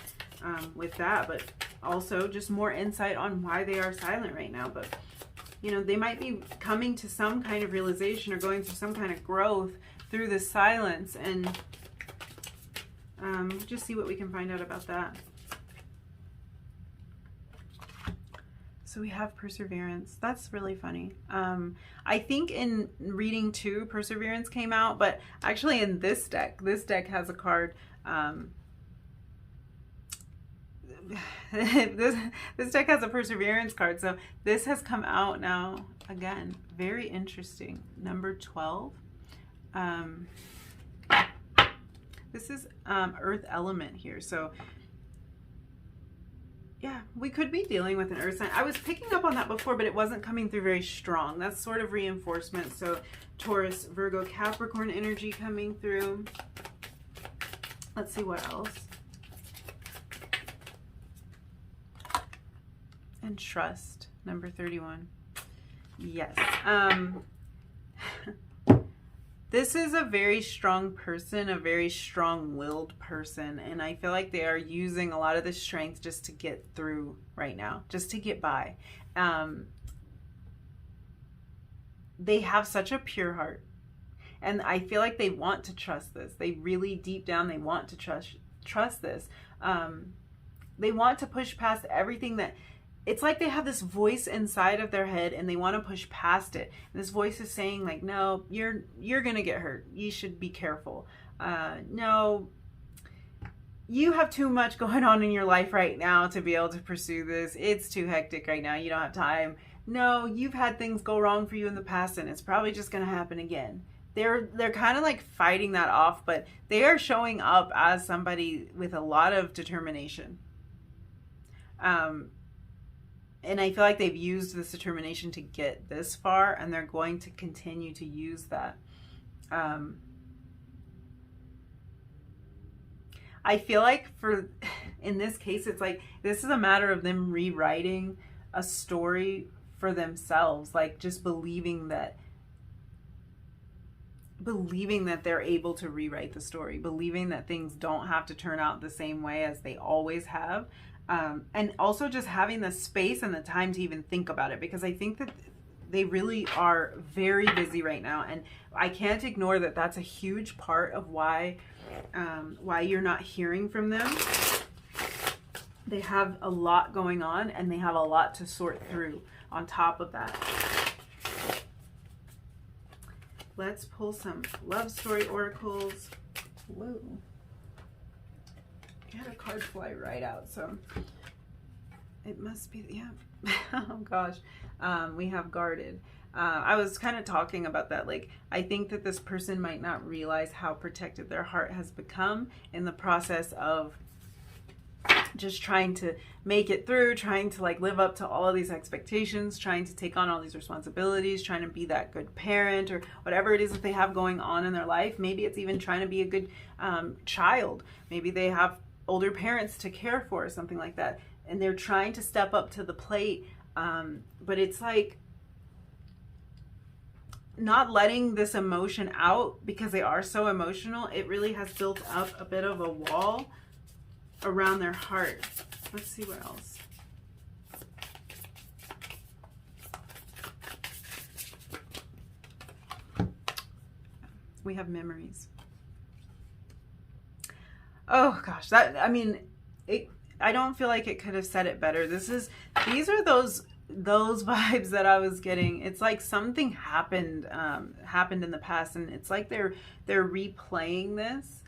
with that, but also just more insight on why they are silent right now. But, you know, they might be coming to some kind of realization or going through some kind of growth through this silence, and just see what we can find out about that. So we have perseverance. That's really funny. I think in reading 2, perseverance came out, but actually in this deck has a card. This deck has a perseverance card. So this has come out now. Again, very interesting. Number 12. This is earth element here. So yeah, we could be dealing with an earth sign. I was picking up on that before, but it wasn't coming through very strong. That's sort of reinforcement. So Taurus, Virgo, Capricorn energy coming through. Let's see what else. And trust, number 31. Yes. This is a very strong person, a very strong-willed person, and I feel like they are using a lot of the strength just to get through right now, just to get by. They have such a pure heart, and I feel like they want to trust this. They really, deep down, they want to trust this. They want to push past everything that... It's like they have this voice inside of their head and they want to push past it. And this voice is saying like, no, you're going to get hurt. You should be careful. No, you have too much going on in your life right now to be able to pursue this. It's too hectic right now. You don't have time. No, you've had things go wrong for you in the past and it's probably just going to happen again. They're kind of like fighting that off, but they are showing up as somebody with a lot of determination. And I feel like they've used this determination to get this far, and they're going to continue to use that. I feel like in this case, it's like this is a matter of them rewriting a story for themselves, like just believing that they're able to rewrite the story, believing that things don't have to turn out the same way as they always have. And also just having the space and the time to even think about it, because I think that they really are very busy right now, and I can't ignore that that's a huge part of why you're not hearing from them. They have a lot going on and they have a lot to sort through on top of that. Let's pull some love story oracles. Whoa. I had a card fly right out, so it must be, yeah. Oh gosh. We have guarded. I was kind of talking about that. Like, I think that this person might not realize how protected their heart has become in the process of just trying to make it through, trying to like live up to all of these expectations, trying to take on all these responsibilities, trying to be that good parent or whatever it is that they have going on in their life. Maybe it's even trying to be a good child. Maybe they have older parents to care for or something like that, and they're trying to step up to the plate, but it's like not letting this emotion out because they are so emotional. It really has built up a bit of a wall around their heart. Let's see what else. We have memories. Oh gosh, I mean, I don't feel like it could have said it better. These are those vibes that I was getting. It's like something happened in the past, and it's like they're replaying this.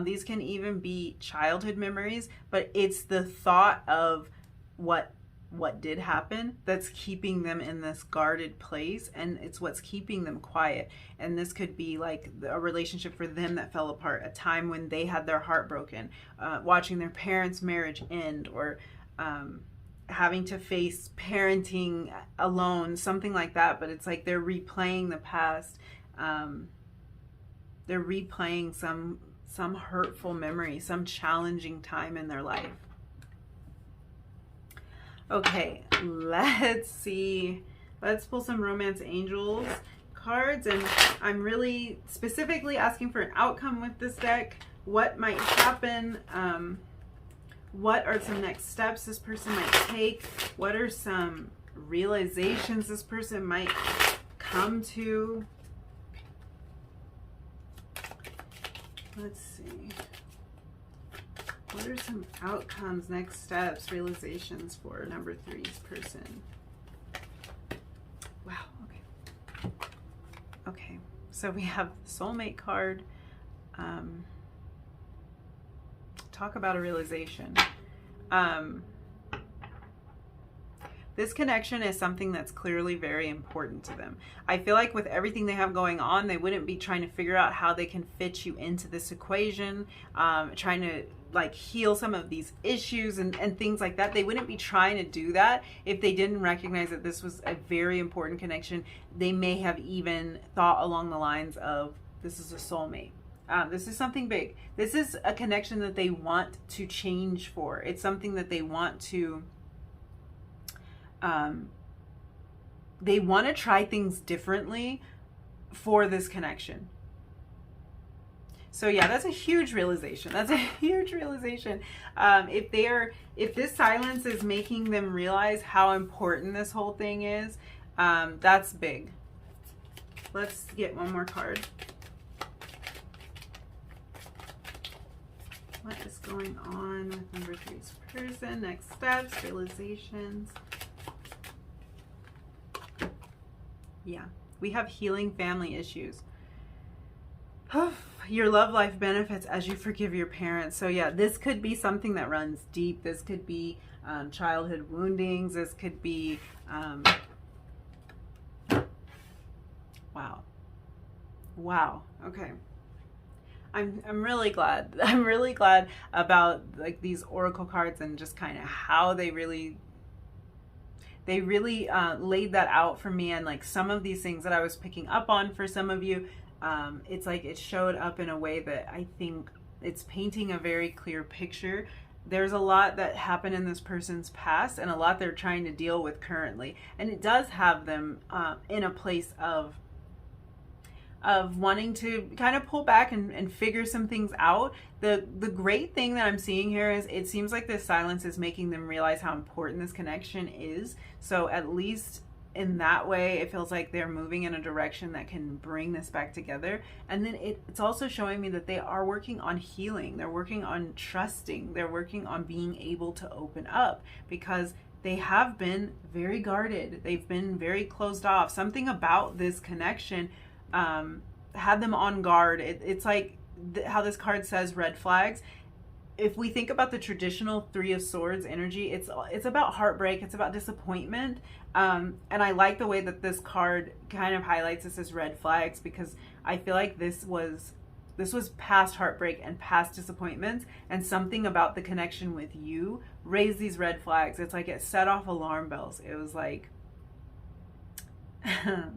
These can even be childhood memories, but it's the thought of what what did happen that's keeping them in this guarded place, and it's what's keeping them quiet. And this could be like a relationship for them that fell apart, a time when they had their heart broken, watching their parents' marriage end, or having to face parenting alone, something like that. But it's like they're replaying the past. They're replaying some hurtful memory, some challenging time in their life. Okay, let's see. Let's pull some Romance Angels cards, and I'm really specifically asking for an outcome with this deck. What might happen? What are some next steps this person might take? What are some realizations this person might come to? Let's see. What are some outcomes, next steps, realizations for number 3's person? Wow, okay. Okay, so we have the Soulmate card. Talk about a realization. This connection is something that's clearly very important to them. I feel like with everything they have going on, they wouldn't be trying to figure out how they can fit you into this equation, trying to like heal some of these issues and things like that. They wouldn't be trying to do that if they didn't recognize that this was a very important connection. They may have even thought along the lines of, this is a soulmate. This is something big. This is a connection that they want to change for. It's something that they want to try things differently for this connection. So yeah, that's a huge realization. That's a huge realization. If this silence is making them realize how important this whole thing is, that's big. Let's get one more card. What is going on with number 3's person? Next steps, realizations. Yeah, we have healing family issues. Your love life benefits as you forgive your parents. So yeah, this could be something that runs deep. This could be childhood woundings. This could be wow. Okay. I'm really glad. I'm really glad about like these oracle cards and just kind of how they really laid that out for me, and like some of these things that I was picking up on for some of you. It's like it showed up in a way that I think it's painting a very clear picture. There's a lot that happened in this person's past and a lot they're trying to deal with currently, and it does have them in a place of wanting to kind of pull back and figure some things out. The great thing that I'm seeing here is it seems like this silence is making them realize how important this connection is. So at least in that way, it feels like they're moving in a direction that can bring this back together. And then it's also showing me that they are working on healing. They're working on trusting. They're working on being able to open up, because they have been very guarded. They've been very closed off. Something about this connection had them on guard. It's like how this card says red flags. If we think about the traditional 3 of Swords energy, it's about heartbreak, it's about disappointment, and I like the way that this card kind of highlights this as red flags, because I feel like this was past heartbreak and past disappointments, and something about the connection with you raised these red flags. It's like it set off alarm bells. It was like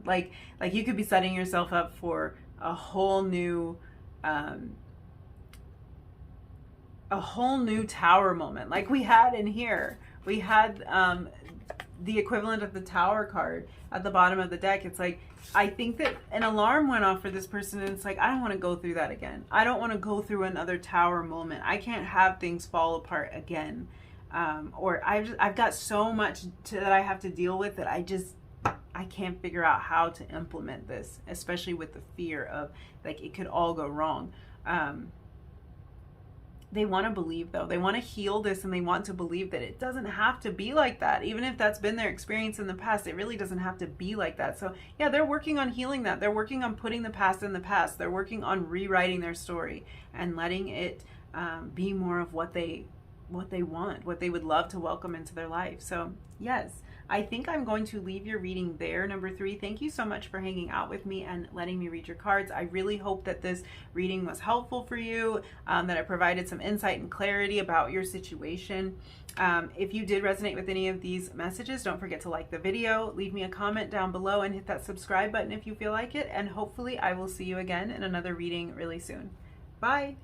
like you could be setting yourself up for a whole new tower moment, like we had in here. We had the equivalent of the Tower card at the bottom of the deck. It's like, I think that an alarm went off for this person, and it's like, I don't want to go through that again. I don't want to go through another Tower moment. I can't have things fall apart again. Or I've got so much that I have to deal with that I can't figure out how to implement this, especially with the fear of like it could all go wrong. They want to believe, though. They want to heal this, and they want to believe that it doesn't have to be like that. Even if that's been their experience in the past, it really doesn't have to be like that. So yeah, they're working on healing that. They're working on putting the past in the past. They're working on rewriting their story and letting it be more of what they what they want, what they would love to welcome into their life. So yes, I think I'm going to leave your reading there. Number 3, thank you so much for hanging out with me and letting me read your cards. I really hope that this reading was helpful for you, that it provided some insight and clarity about your situation. If you did resonate with any of these messages, don't forget to like the video, leave me a comment down below, and hit that subscribe button if you feel like it. And hopefully I will see you again in another reading really soon. Bye.